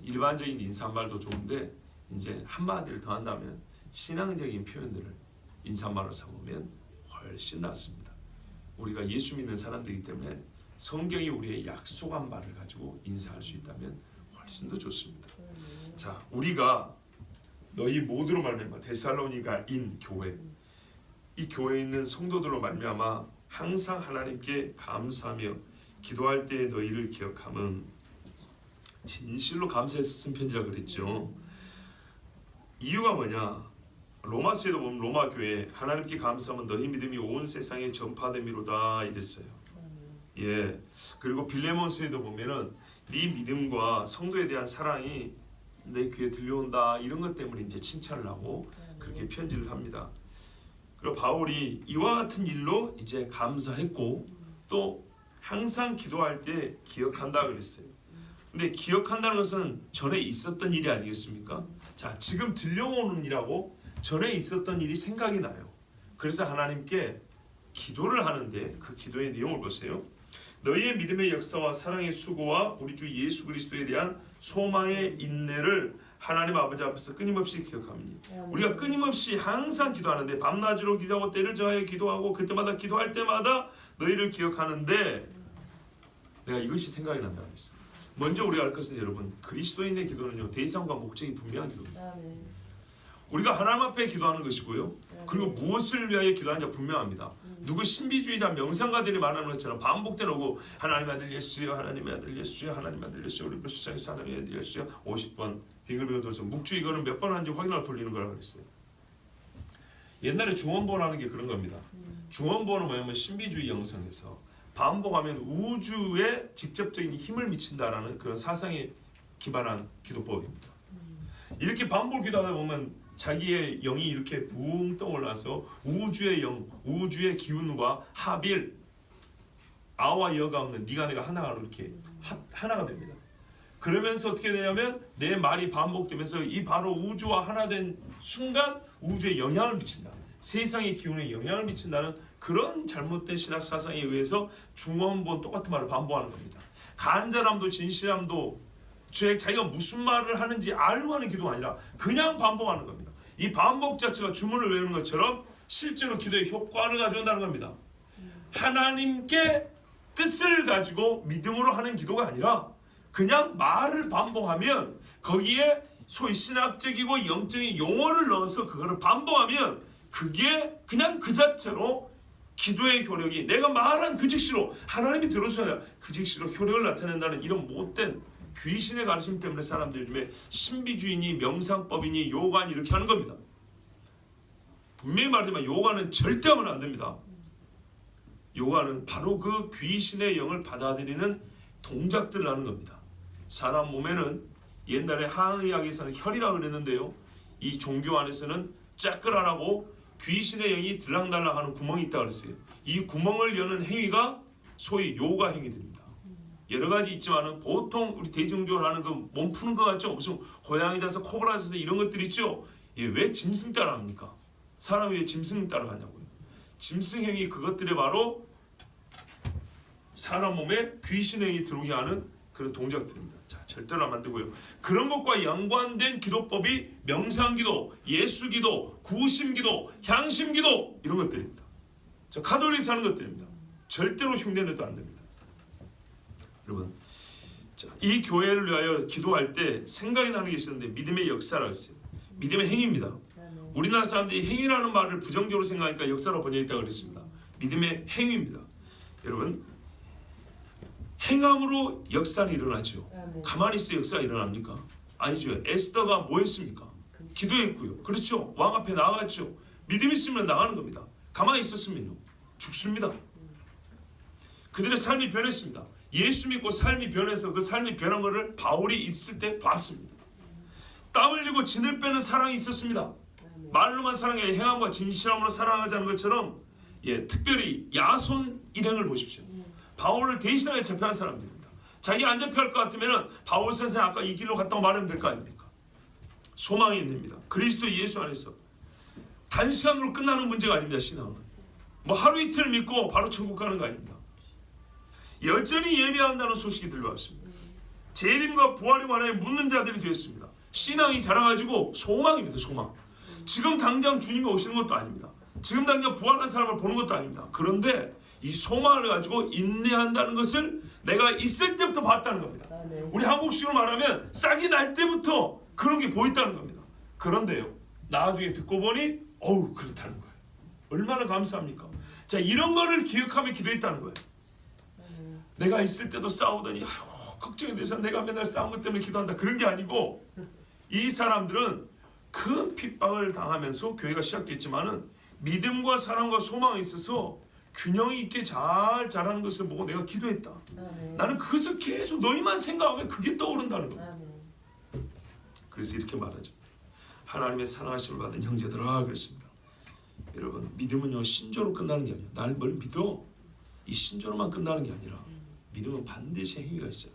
일반적인 인사말도 좋은데 이제 한마디를 더 한다면 신앙적인 표현들을 인사말로 삼으면 훨씬 낫습니다. 우리가 예수 믿는 사람들이기 때문에 성경이 우리의 약속한 말을 가지고 인사할 수 있다면 훨씬 더 좋습니다. 자, 우리가 너희 모두로 말미암아 데살로니가인 교회, 이 교회에 있는 성도들로 말미암아 항상 하나님께 감사하며 기도할 때에 너희를 기억함은 진실로 감사해서 쓴 편지라 그랬죠. 이유가 뭐냐? 로마서에도 보면 로마 교회 하나님께 감사하면 너희 믿음이 온 세상에 전파됨이로다 이랬어요. 예. 그리고 빌레몬서에도 보면은 네 믿음과 성도에 대한 사랑이 내 귀에 들려온다 이런 것 때문에 이제 칭찬을 하고 그렇게 편지를 합니다. 그리고 바울이 이와 같은 일로 이제 감사했고 또 항상 기도할 때 기억한다 그랬어요. 근데 기억한다는 것은 전에 있었던 일이 아니겠습니까? 자, 지금 들려오는 일하고 전에 있었던 일이 생각이 나요. 그래서 하나님께 기도를 하는데 그 기도의 내용을 보세요. 너희의 믿음의 역사와 사랑의 수고와 우리 주 예수 그리스도에 대한 소망의 인내를 하나님 아버지 앞에서 끊임없이 기억합니다. 우리가 끊임없이 항상 기도하는데 밤낮으로 기도하고 때를 정하여 기도하고 그때마다 기도할 때마다 너희를 기억하는데 내가 이것이 생각이 난다고 했어요. 먼저 우리가 알 것은 여러분 그리스도인의 기도는요 대상과 목적이 분명한 기도입니다. 우리가 하나님 앞에 기도하는 것이고요. 그리고 무엇을 위하여 기도하느냐 분명합니다. 누구 신비주의자 명상가들이 말하는 것처럼 반복되는 오고 하나님 아들 예수여 하나님의 아들 예수여 하나님 아들 예수여 우리 불쌍히 하나님의 아들 예수여 50번 빙글빙글 돌려서 묵주 이거는 몇 번 하는지 확인하고 돌리는 거라고 그랬어요. 옛날에 중원본하는 게 그런 겁니다. 중원본은 뭐냐면 신비주의 영성에서 반복하면 우주에 직접적인 힘을 미친다라는 그런 사상에 기반한 기도법입니다. 이렇게 반복 기도하다 보면 자기의 영이 이렇게 붕 떠올라서 우주의 영, 우주의 기운과 합일 아와 여가 없는 네가 내가 하나로 이렇게 하나가 됩니다. 그러면서 어떻게 되냐면 내 말이 반복되면서 이 바로 우주와 하나 된 순간 우주에 영향을 미친다. 세상의 기운에 영향을 미친다는 그런 잘못된 신학 사상에 의해서 중원본 똑같은 말을 반복하는 겁니다. 간절함도 진실함도 자기가 무슨 말을 하는지 알고 하는 기도가 아니라 그냥 반복하는 겁니다. 이 반복 자체가 주문을 외우는 것처럼 실제로 기도의 효과를 가져온다는 겁니다. 하나님께 뜻을 가지고 믿음으로 하는 기도가 아니라 그냥 말을 반복하면 거기에 소위 신학적이고 영적인 용어를 넣어서 그거를 반복하면 그게 그냥 그 자체로 기도의 효력이 내가 말한 그 즉시로 하나님이 들어줘야 그 즉시로 효력을 나타낸다는 이런 못된 귀신의 가르침 때문에 사람들이 요즘에 신비주의니 명상법이니 요가니 이렇게 하는 겁니다. 분명히 말하지만 요가는 절대 하면 안 됩니다. 요가는 바로 그 귀신의 영을 받아들이는 동작들을 하는 겁니다. 사람 몸에는 옛날에 한의학에서는 혈이라고 그랬는데요. 이 종교 안에서는 짜끄라라고 귀신의 영이 들락날락하는 구멍이 있다고 그랬어요. 이 구멍을 여는 행위가 소위 요가 행위들입니다. 여러 가지 있지만은 보통 우리 대중적으로 하는 그 몸 푸는 거 같죠? 무슨 고양이 자서 코브라 자서 이런 것들 있죠? 왜 짐승 따라 합니까? 사람이 왜 짐승 따라 하냐고요? 짐승 행위 그것들이 바로 사람 몸에 귀신 행위 들어오게 하는 그런 동작들입니다. 자, 절대로 안 만들고요. 그런 것과 연관된 기도법이 명상기도, 예수기도, 구심기도, 향심기도 이런 것들입니다. 자, 가톨릭에서 하는 것들입니다. 절대로 흉내내도 안 됩니다. 여러분, 자, 이 교회를 위하여 기도할 때 생각이 나는 게 있었는데 믿음의 역사라고 했어요. 믿음의 행위입니다. 우리나라 사람들이 행위라는 말을 부정적으로 생각하니까 역사로 번역했다고 그랬습니다. 믿음의 행위입니다. 여러분, 행함으로 역사는 일어나죠. 가만히 있어 역사가 일어납니까? 아니죠. 에스더가 뭐 했습니까? 기도했고요. 그렇죠. 왕 앞에 나아갔죠. 믿음 있으면 나가는 겁니다. 가만히 있었으면요 죽습니다. 그들의 삶이 변했습니다. 예수 믿고 삶이 변해서 그 삶이 변한 것을 바울이 있을 때 봤습니다. 땀 흘리고 진을 빼는 사랑이 있었습니다. 말로만 사랑해 행함과 진실함으로 사랑하자는 것처럼 특별히 야손 일행을 보십시오. 바울을 대신하여 접해한 사람들입니다. 자기 안 접해할 것 같으면 바울 선생 아까 이 길로 갔다고 말하면 될 거 아닙니까? 소망이 있습니다. 그리스도 예수 안에서 단시간으로 끝나는 문제가 아닙니다. 신앙은 뭐 하루 이틀 믿고 바로 천국 가는 거 아닙니다. 여전히 예배한다는 소식이 들려왔습니다. 재림과 부활에 관해 묻는 자들이 되었습니다. 신앙이 자라가지고 소망입니다. 소망. 지금 당장 주님이 오시는 것도 아닙니다. 지금 당장 부활한 사람을 보는 것도 아닙니다. 그런데 이 소망을 가지고 인내한다는 것을 내가 있을 때부터 봤다는 겁니다. 우리 한국식으로 말하면 싹이 날 때부터 그런 게 보였다는 겁니다. 그런데요, 나중에 듣고 보니 어우 그렇다는 거예요. 얼마나 감사합니까? 자, 이런 거를 기억하며 기도했다는 거예요. 내가 있을 때도 싸우더니 아이고 걱정이 돼서 내가 맨날 싸운 것 때문에 기도한다 그런 게 아니고 이 사람들은 큰 핍박을 당하면서 교회가 시작됐지만은 믿음과 사랑과 소망에 있어서 균형 있게 잘 자라는 것을 보고 내가 기도했다. 나는 그것을 계속 너희만 생각하면 그게 떠오른다는 거예요. 그래서 이렇게 말하죠. 하나님의 사랑하심을 받은 형제들아 그랬습니다. 여러분, 믿음은요 신조로 끝나는 게 아니에요. 날 뭘 믿어? 이 신조로만 끝나는 게 아니라 믿음은 반드시 행위가 있어요.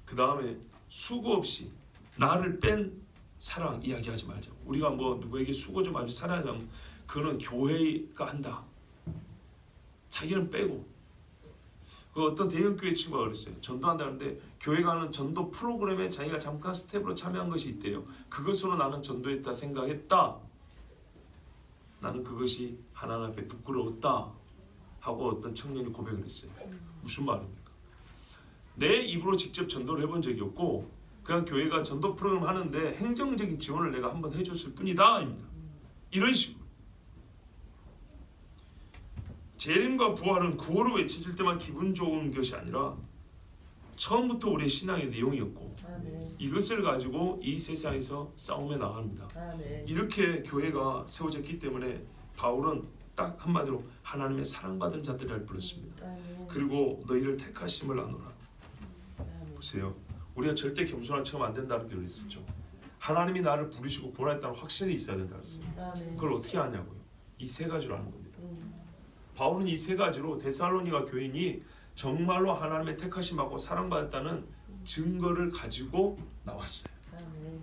그 다음에 수고 없이 나를 뺀 사랑 이야기하지 말자고. 우리가 뭐 누구에게 수고 좀 하지 사랑하면 그거는 교회가 한다. 자기는 빼고. 그 어떤 대형교회 친구가 그랬어요. 전도한다는데 교회 가는 전도 프로그램에 자기가 잠깐 스텝으로 참여한 것이 있대요. 그것으로 나는 전도했다 생각했다. 나는 그것이 하나님 앞에 부끄러웠다 하고 어떤 청년이 고백을 했어요. 무슨 말입니까? 내 입으로 직접 전도를 해본 적이 없고 그냥 교회가 전도 프로그램 하는데 행정적인 지원을 내가 한번 해줬을 뿐이다 입니다. 이런 식으로. 재림과 부활은 구호로 외쳐질 때만 기분 좋은 것이 아니라 처음부터 우리의 신앙의 내용이었고 아멘. 이것을 가지고 이 세상에서 싸움에 나갑니다. 아멘. 이렇게 교회가 세워졌기 때문에 바울은 딱 한마디로 하나님의 사랑받은 자들이라 불렀습니다. 아멘. 그리고 너희를 택하심을 나누라. 아멘. 보세요. 우리가 절대 겸손한 척하면 안 된다는 게 있었죠. 하나님이 나를 부르시고 구원했다는 확신이 있어야 된다 그랬어요. 아멘. 그걸 어떻게 하냐고요? 이 세 가지로 하는 겁니다. 바울은 이 세 가지로 데살로니가 교인이 정말로 하나님의 택하심하고 사랑받았다는 증거를 가지고 나왔어요. 아멘.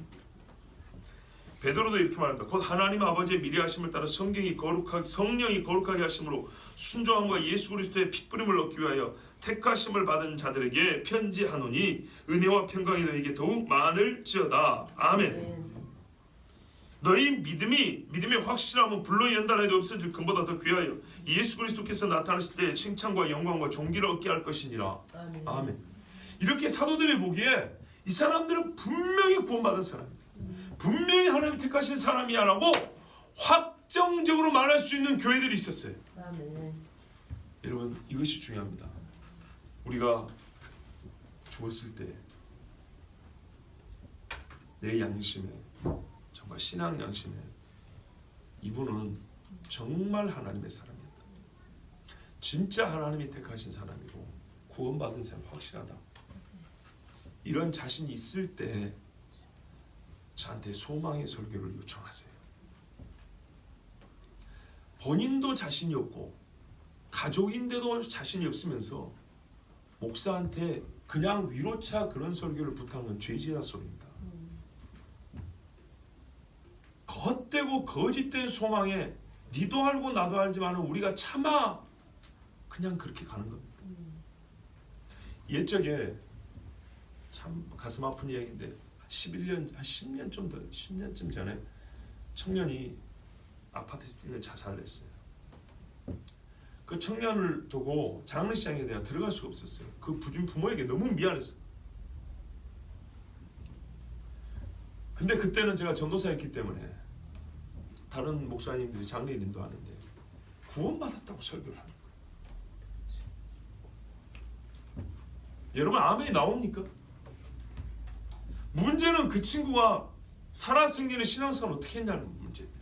베드로도 이렇게 말합니다. 곧 하나님 아버지의 미리하심을 따라 성령이 거룩하게 하심으로 순종함과 예수 그리스도의 핏부림을 얻기 위하여 택하심을 받은 자들에게 편지하노니 은혜와 평강이 너희에게 더욱 많을지어다. 아멘. 너희 믿음의 확실함은 불로 연단해도 없어질 금보다 더 귀하여 예수 그리스도께서 나타나실 때 칭찬과 영광과 존귀를 얻게 할 것이니라. 아멘. 아멘. 이렇게 사도들이 보기에 이 사람들은 분명히 구원받은 사람이다. 분명히 하나님이 택하신 사람이야라고 확정적으로 말할 수 있는 교회들이 있었어요. 아멘. 여러분 이것이 중요합니다. 우리가 죽었을 때 내 양심에 정말 신앙 양심에 이분은 정말 하나님의 사람이다. 진짜 하나님이 택하신 사람이고 구원받은 사람 확실하다. 이런 자신이 있을 때 저한테 소망의 설교를 요청하세요. 본인도 자신이 없고 가족인데도 자신이 없으면서 목사한테 그냥 위로차 그런 설교를 부탁하는 건 죄지라 소리입니다. 겉되고 거짓된 소망에 니도 알고 나도 알지만 우리가 차마 그냥 그렇게 가는 겁니다. 옛적에 참 가슴 아픈 이야기인데 10년쯤 전에 청년이 아파트에서 자살을 했어요. 그 청년을 두고 장례식장에 내가 들어갈 수가 없었어요. 그 부모에게 너무 미안했어요. 근데 그때는 제가 전도사였기 때문에 다른 목사님들이 장례인도 하는데 구원받았다고 설교를 하는 거예요. 여러분 아멘이 나옵니까? 문제는 그 친구가 살아생기는 신앙생활을 어떻게 했냐는 문제입니다.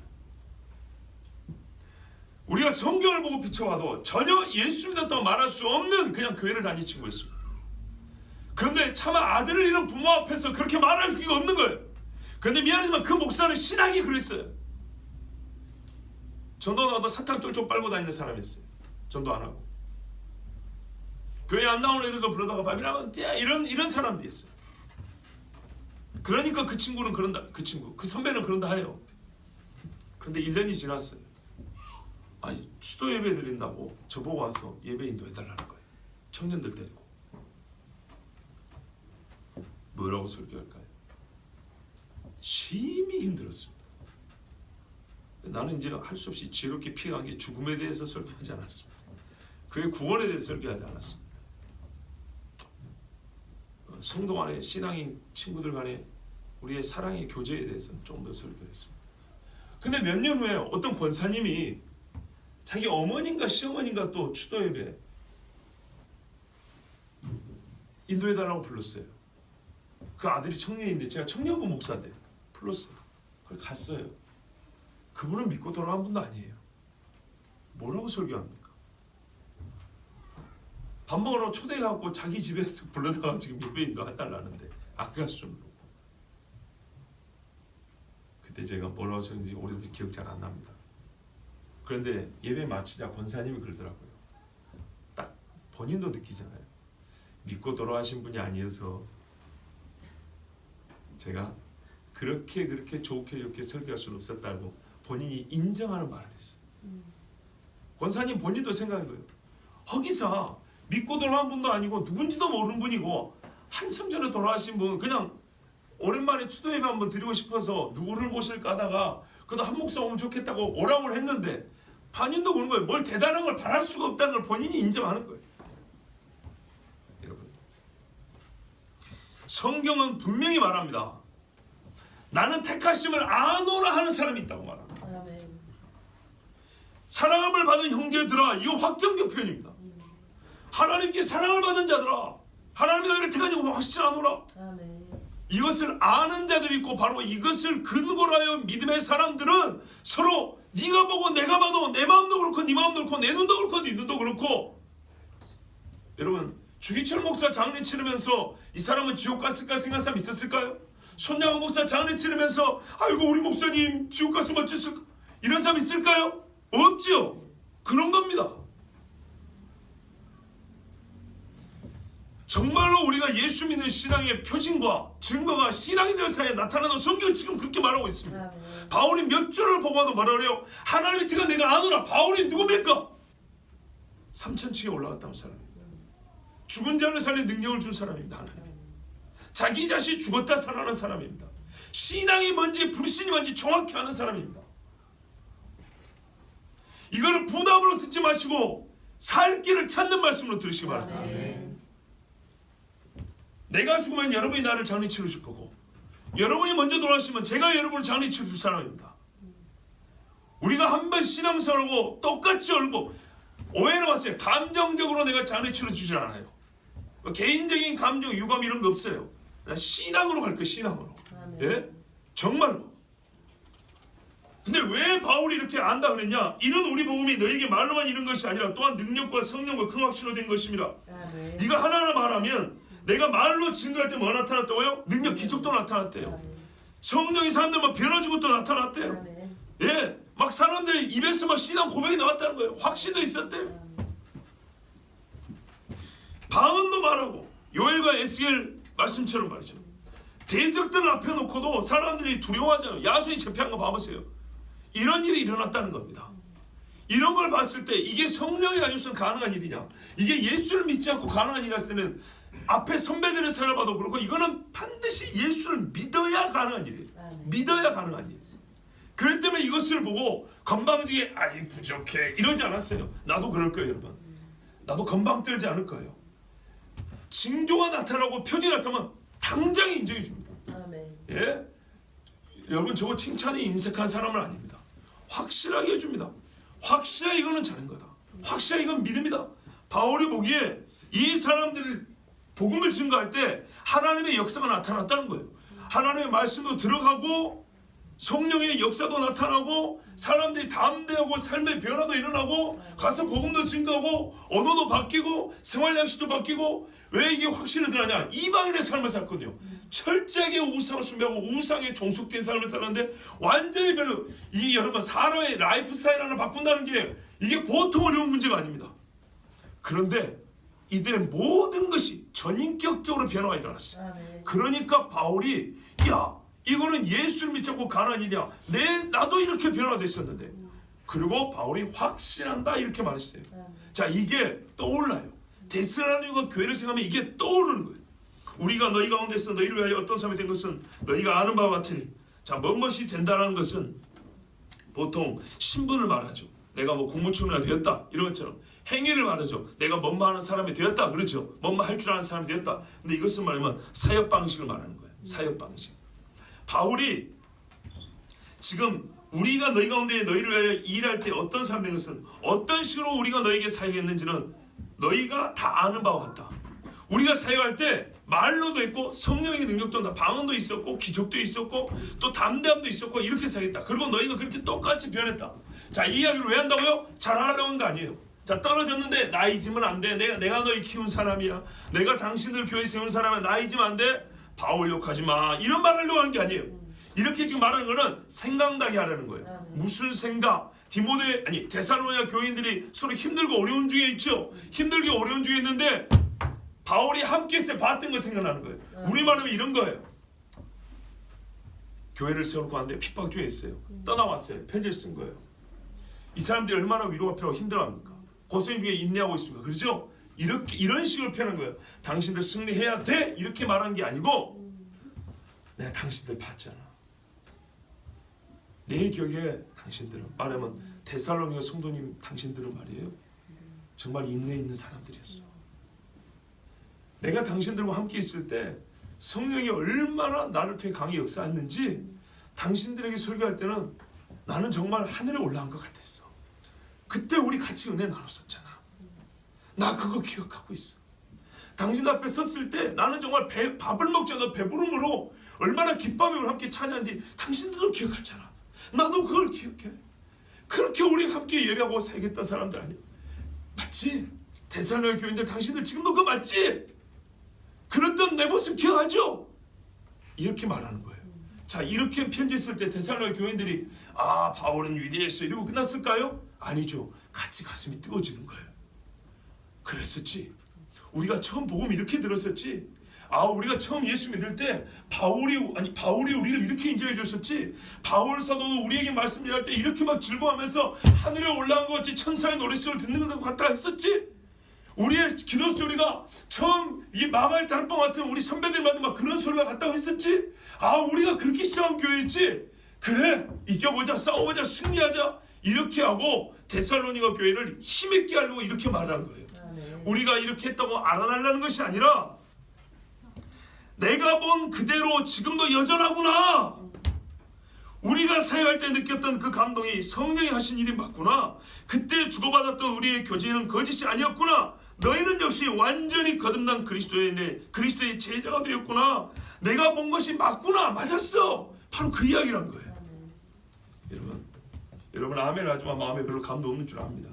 우리가 성경을 보고 비춰봐도 전혀 예수 믿었다고 말할 수 없는 그냥 교회를 다니는 친구였습니다. 그런데 차마 아들을 잃은 부모 앞에서 그렇게 말할 수가 없는 거예요. 그런데 미안하지만 그 목사는 신앙이 그랬어요. 전도 나와도 사탕 쫄쫄 빨고 다니는 사람이었어요. 전도 안 하고 교회 안 나오는 애들도 부르다가 밤이라면 이런 사람들이었어요. 그러니까 그 친구는 그런다. 그 선배는 그런다 해요. 그런데 1년이 지났어요. 아니 수도 예배 드린다고 저보고 와서 예배 인도해달라는 거예요. 청년들 데리고. 뭐라고 설교할까요? 심히 힘들었습니다. 나는 이제 할 수 없이 지혜롭게 피해간 게 죽음에 대해서 설교하지 않았습니다. 그의 구원에 대해서 설교하지 않았습니다. 성도 간의 신앙인 친구들 간의 우리의 사랑의 교제에 대해서는 좀 더 설교했습니다. 근데 몇 년 후에 어떤 권사님이 자기 어머님과 시어머님과 또 추도 예배 인도해달라고 불렀어요. 그 아들이 청년인데 제가 청년부 목사인데 불렀어요. 그걸 갔어요. 그분은 믿고 돌아간 분도 아니에요. 뭐라고 설교합니까? 밥 먹으러 초대해갖고 자기 집에서 불러다가 지금 예배 인도해달라는데 악가수준으로. 그때 제가 뭐라고 했는지 오래도 기억 잘 안 납니다. 그런데 예배 마치자 권사님이 그러더라고요. 딱 본인도 느끼잖아요. 믿고 돌아가신 분이 아니어서 제가 그렇게 좋게 설교할 수는 없었다고 본인이 인정하는 말을 했어요. 권사님 본인도 생각한 거예요. 허기사 믿고 돌아온 분도 아니고 누군지도 모르는 분이고 한참 전에 돌아가신 분 그냥 오랜만에 추도 예배 한번 드리고 싶어서 누구를 모실까 하다가 그래도 한 목사 오면 좋겠다고 오라고 했는데 반인도 보는 거예요. 뭘 대단한 걸 바랄 수가 없다는 걸 본인이 인정하는 거예요. 여러분, 성경은 분명히 말합니다. 나는 택하심을 아노라 하는 사람이 있다고 말합니다. 아멘. 사랑함을 받은 형제들아, 이거 확정적 표현입니다. 하나님께 사랑을 받은 자들아, 하나님이 너희를 택하지 확실하노라. 아멘. 이것을 아는 자들이 있고 바로 이것을 근거로 하여 믿음의 사람들은 서로 네가 보고 내가 봐도 내 마음도 그렇고 네 마음도 그렇고 내 눈도 그렇고 네 눈도 그렇고. 여러분, 주기철 목사 장례 치르면서 이 사람은 지옥 갔을까 생각한 사람 있었을까요? 손양원 목사 장례 치르면서 아이고 우리 목사님 지옥 갔으면 어땠을까? 이런 사람 있을까요? 없지요. 그런 겁니다. 정말로 우리가 예수 믿는 신앙의 표징과 증거가 신앙인들 사이에 나타나는 성경은 지금 그렇게 말하고 있습니다. 아멘. 바울이 몇 줄을 보고도 뭐라 그래요? 하나님의 택한 내가 아노라. 바울이 누굽니까? 3,000층에 올라갔다는 사람입니다. 죽은 자를 살린 능력을 준 사람입니다. 하나님. 자기 자신이 죽었다 살아난 사람입니다. 신앙이 뭔지 불신이 뭔지 정확히 아는 사람입니다. 이거를 부담으로 듣지 마시고 살 길을 찾는 말씀으로 들으시기 바랍니다. 아멘. 내가 죽으면 여러분이 나를 장례 치르실 거고 여러분이 먼저 돌아가시면 제가 여러분을 장례 치르실 사람입니다. 우리가 한 번 신앙생활하고 똑같이 얼고 오해는 왔어요. 감정적으로 내가 장례 치러주질 않아요. 개인적인 감정, 유감 이런 거 없어요. 신앙으로 갈 거예요. 신앙으로. 아멘. 예? 정말로. 근데 왜 바울이 이렇게 안다 그랬냐? 이는 우리 복음이 너에게 말로만 이런 것이 아니라 또한 능력과 성령과 큰 확신으로 된 것입니다. 아멘. 네가 하나하나 말하면 내가 말로 증거할 때 뭐 나타났다고요? 능력 기적도 나타났대요. 아멘. 성령이 사람들 막 변화준 것도 나타났대요. 아멘. 예, 막 사람들 입에서 막 신앙 고백이 나왔다는 거예요. 확신도 있었대요. 바은도 말하고 요엘과 에스겔 말씀처럼 말이죠. 대적들 앞에 놓고도 사람들이 두려워하잖아요. 야손이 제패한 거 봐보세요. 이런 일이 일어났다는 겁니다. 이런 걸 봤을 때 이게 성령이 아니었으면 가능한 일이냐? 이게 예수를 믿지 않고 가능한 일이었을 때는 앞에 선배들의 사랑을 봐도 그렇고 이거는 반드시 예수를 믿어야 가능한 일이에요. 아멘. 믿어야 가능한 일이에요. 그렇기 때문에 이것을 보고 건방지게 아이 부족해 이러지 않았어요. 나도 그럴 거예요, 여러분. 나도 건방 떨지 않을 거예요. 징조가 나타나고 표징이 나타나면 당장 인정해 줍니다. 아멘. 예? 여러분 저거 칭찬이 인색한 사람은 아닙니다. 확실하게 해줍니다. 확실하게 이거는 잘한 거다. 확실하게 이건 믿음이다. 바울이 보기에 이 사람들을 복음을 증거할 때 하나님의 역사가 나타났다는 거예요. 하나님의 말씀도 들어가고 성령의 역사도 나타나고 사람들이 담대하고 삶의 변화도 일어나고 가서 복음도 증거하고 언어도 바뀌고 생활 양식도 바뀌고 왜 이게 확신을 들어가냐? 이방인의 삶을 살거든요. 철저하게 우상을 숭배하고 우상에 종속된 삶을 살았는데 완전히 변해. 이게 여러분 사람의 라이프 스타일 하나 바꾼다는 게 이게 보통 어려운 문제가 아닙니다. 그런데 이들의 모든 것이 전인격적으로 변화가 일어났어요. 아멘. 그러니까 바울이 야 이거는 예수를 믿지 않고 가난 일이야. 나도 이렇게 변화됐었는데. 그리고 바울이 확신한다 이렇게 말했어요. 자 이게 떠올라요. 데살로니가 교회를 생각하면 이게 떠오르는 거예요. 우리가 너희 가운데서 너희를 위하여 어떤 사람이 된 것은 너희가 아는 바와 같으니 자 무엇이 된다는 것은 보통 신분을 말하죠. 내가 뭐 공무원이 되었다 이런 것처럼 행위를 말하죠. 내가 뭔가 하는 사람이 되었다 그렇죠. 뭔가 할 줄 아는 사람이 되었다. 근데 이것을 말하면 사역 방식을 말하는 거예요. 사역 방식. 바울이 지금 우리가 너희 가운데 너희를 위하여 일할 때 어떤 사람이 된 것은 어떤 식으로 우리가 너에게 사역했는지는 너희가 다 아는 바와 같다. 우리가 사역할 때 말로도 있고 성령의 능력도 다 방언도 있었고 기적도 있었고 또 담대함도 있었고 이렇게 사역했다. 그리고 너희가 그렇게 똑같이 변했다. 자, 이 이야기를 왜 한다고요? 잘하려고 한 거 아니에요. 자, 떨어졌는데 나이 지면 안 돼. 내가 너희 키운 사람이야. 내가 당신들 교회 세운 사람이야. 나이 지면 안 돼. 바울 욕하지 마. 이런 말 하려고 하는 게 아니에요. 이렇게 지금 말하는 거는 생각나게 하려는 거예요. 무슨 생각? 데살로니가 교인들이 서로 힘들고 어려운 중에 있죠. 힘들게 어려운 중에 있는데 바울이 함께 있을 때 봤던 거 생각나는 거예요. 우리말하면 이런 거예요. 교회를 세우고 왔는데 핍박 중에 있어요. 떠나왔어요. 편지를 쓴 거예요. 이 사람들이 얼마나 위로가 필요하고 힘들어합니까? 고생 중에 인내하고 있습니다. 그렇죠? 이런 식으로 표현한 거예요. 당신들 승리해야 돼 이렇게 말한 게 아니고 내가 당신들 봤잖아. 내 기억에 당신들은 말하면 데살로니가 성도님 당신들은 말이에요. 정말 인내 있는 사람들이었어. 내가 당신들과 함께 있을 때 성령이 얼마나 나를 통해 강히 역사했는지 당신들에게 설교할 때는 나는 정말 하늘에 올라간 것 같았어. 그때 우리 같이 은혜 나눴었잖아. 나 그거 기억하고 있어. 당신 앞에 섰을 때 나는 정말 밥을 먹지 않아 배부름으로 얼마나 기뻐하며 함께 찬양한지 당신들도 기억하잖아. 나도 그걸 기억해. 그렇게 우리 함께 예배하고 살겠다 사람들 아니야? 맞지? 데살로니가 교인들 당신들 지금도 그거 맞지? 그랬던 내 모습 기억하죠? 이렇게 말하는 거예요. 자, 이렇게 편지했을 때 데살로니가 교인들이 아 바울은 위대했어 이러고 끝났을까요? 아니죠. 같이 가슴이 뜨거워지는 거예요. 그랬었지. 우리가 처음 복음 이렇게 들었었지. 아 우리가 처음 예수 믿을 때 바울이 우리를 이렇게 인정해 줬었지. 바울 사도도 우리에게 말씀 전할 때 이렇게 막 즐거워하면서 하늘에 올라간 것 같이 천사의 노랫소리를 듣는 것 같다 했었지. 우리의 기도 소리가 처음 이 마가의 다락방 같은 우리 선배들마다 막 그런 소리가 같다고 했었지. 아 우리가 그렇게 시작한 교회였지. 그래 이겨보자 싸워보자 승리하자 이렇게 하고 데살로니가 교회를 힘있게 하려고 이렇게 말한 거예요. 우리가 이렇게 했다고 알아내려는 것이 아니라 내가 본 그대로 지금도 여전하구나. 우리가 사역할 때 느꼈던 그 감동이 성령이 하신 일이 맞구나. 그때 주고받았던 우리의 교제는 거짓이 아니었구나. 너희는 역시 완전히 거듭난 그리스도의 제자가 되었구나. 내가 본 것이 맞구나. 맞았어. 바로 그 이야기란 거예요. 여러분 아멘 하지만 마음에 별로 감동 없는 줄 압니다.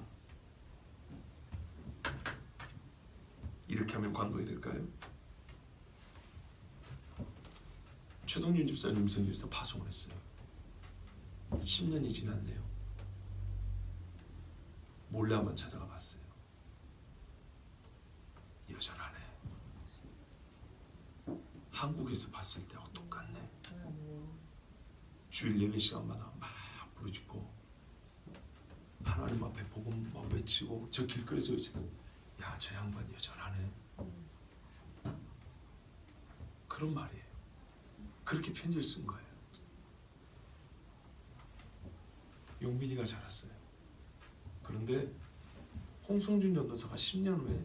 이렇게 하면 감동이 될까요? 최동준 집사님, 임성준 집사 파송을 했어요. 10년이 지났네요. 몰래 한번 찾아가 봤어요. 여전하네. 한국에서 봤을 때하고 똑같네. 주일 예배 시간마다 막 부르짖고 하나님 앞에 복음 막 외치고 저 길거리에서 외치던 야, 저 양반 여전하네. 그런 말이에요. 그렇게 편지를 쓴 거예요. 용빈이가 자랐어요. 그런데 홍성준 전도사가 10년 후에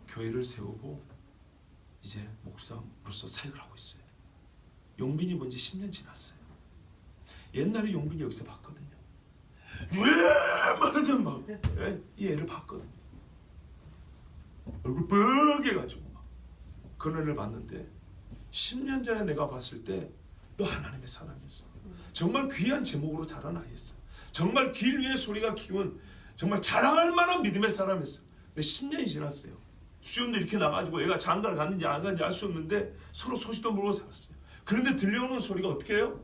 교회를 세우고 이제 목사로서 사역을 하고 있어요. 용빈이 본 지 10년 지났어요. 옛날에 용빈이 여기서 봤거든요. 왜 말하든 막 이 애를 봤거든요. 얼굴 뻘개가지고 막 그런 애를 봤는데 10년 전에 내가 봤을 때 또 하나님의 사람이었어. 정말 귀한 제목으로 자란 아이였어. 정말 길 위에 소리가 키운 정말 자랑할 만한 믿음의 사람이었어. 근데 10년이 지났어요. 수련도 이렇게 나가지고 얘가 장가를 갔는지 안 갔는지 알 수 없는데 서로 소식도 모르고 살았어요. 그런데 들려오는 소리가 어떻게 해요?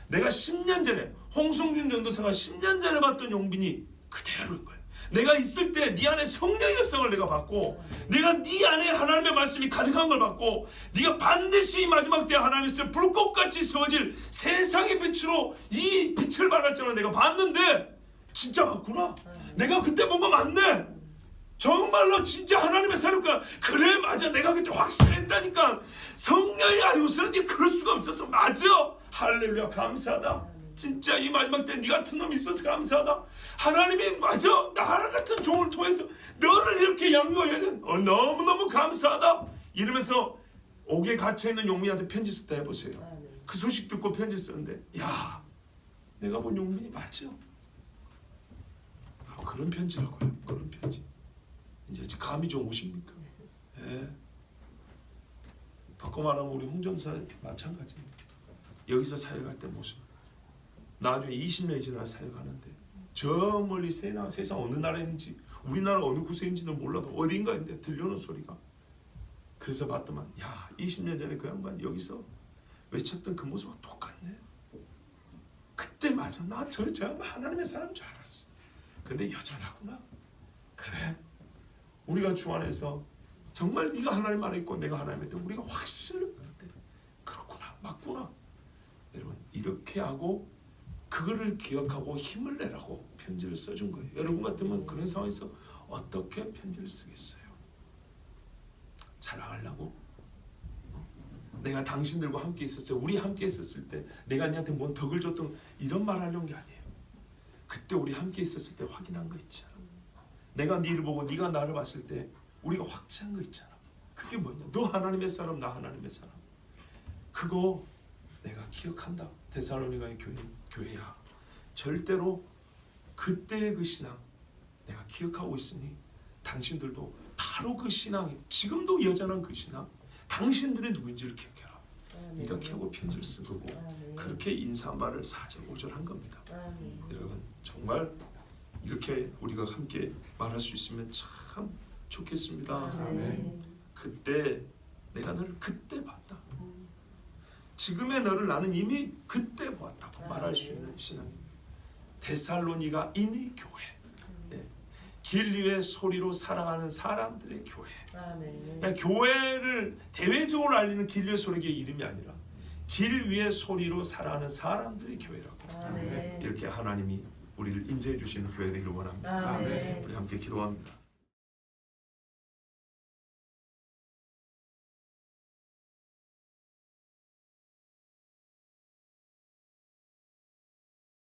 내가 10년 전에 홍성준 전도사가 10년 전에 봤던 용빈이 그대로인 거예요. 내가 있을 때 네 안에 성령의 역사를 내가 받고 내가 네 안에 하나님의 말씀이 가득한 걸 받고 네가 반드시 이 마지막 때 하나님의 불꽃같이 세워질 세상의 빛으로 이 빛을 발할 줄을 내가 봤는데 진짜 맞구나. 내가 그때 본 거 맞네. 정말로 진짜 하나님의 사람과 그래 맞아 내가 그때 확신했다니까. 성령이 아니고서는 네가 그럴 수가 없어서 맞아. 할렐루야 감사하다. 진짜 이 마지막 때 네 같은 놈이 있어서 감사하다. 하나님이 맞아 나 같은 종을 통해서 너를 이렇게 양보해야 돼. 너무너무 감사하다. 이러면서 옥에 갇혀있는 용민한테 편지 썼다 해보세요. 그 소식 듣고 편지 쓰는데 야 내가 본 용민이 맞죠? 바로 그런 편지라고요. 그런 편지. 이제 감이 좀 오십니까? 예. 바꿔 말하면 우리 홍점사 마찬가지입니다. 여기서 사역할 때 모습 나중에 20년이 지나 사역하는데 저 멀리 세상 어느 나라에 있는지 우리나라 어느 구석인지는 몰라도 어딘가인데 들려오는 소리가 그래서 봤더만 야 20년 전에 그 양반 여기서 외쳤던 그 모습과 똑같네. 그때 맞아 나 저 양반 하나님의 사람인 줄 알았어. 근데 여전하구나. 그래 우리가 주 안에서 정말 네가 하나님 안에 있고 내가 하나님 안에 있고 우리가 확신을 받을 때 그렇구나 맞구나. 여러분 이렇게 하고 그거를 기억하고 힘을 내라고 편지를 써준 거예요. 여러분 같으면 그런 상황에서 어떻게 편지를 쓰겠어요? 자랑하려고? 내가 당신들과 함께 있었어요. 우리 함께 있었을 때 내가 너한테 뭔 덕을 줬던 이런 말 하려는 게 아니에요. 그때 우리 함께 있었을 때 확인한 거 있잖아. 내가 네를 보고 네가 나를 봤을 때 우리가 확증한 거 있잖아. 그게 뭐냐? 너 하나님의 사람, 나 하나님의 사람. 그거 내가 기억한다. 데살로니가의 교회야. 절대로 그때의 그 신앙 내가 기억하고 있으니 당신들도 바로 그 신앙이 지금도 여전한 그 신앙 당신들이 누구인지를 기억해라. 아멘. 이렇게 하고 편지를 쓴 거고 아멘. 그렇게 인사말을 4절 5절 한 겁니다. 아멘. 여러분 정말 이렇게 우리가 함께 말할 수 있으면 참 좋겠습니다. 아멘. 그때 내가 너를 그때 봤다. 지금의 너를 나는 이미 그때 보았다고 말할 수 있는 신앙입니다. 데살로니가인의 교회, 예. 길 위의 소리로 살아가는 사람들의 교회. 아멘. 그냥 교회를 대외적으로 알리는 길 위의 소리의 이름이 아니라 길 위의 소리로 살아가는 사람들의 교회라고. 아멘. 이렇게 하나님이 우리를 인도해 주시는 교회 되기를 원합니다. 아멘. 우리 함께 기도합니다.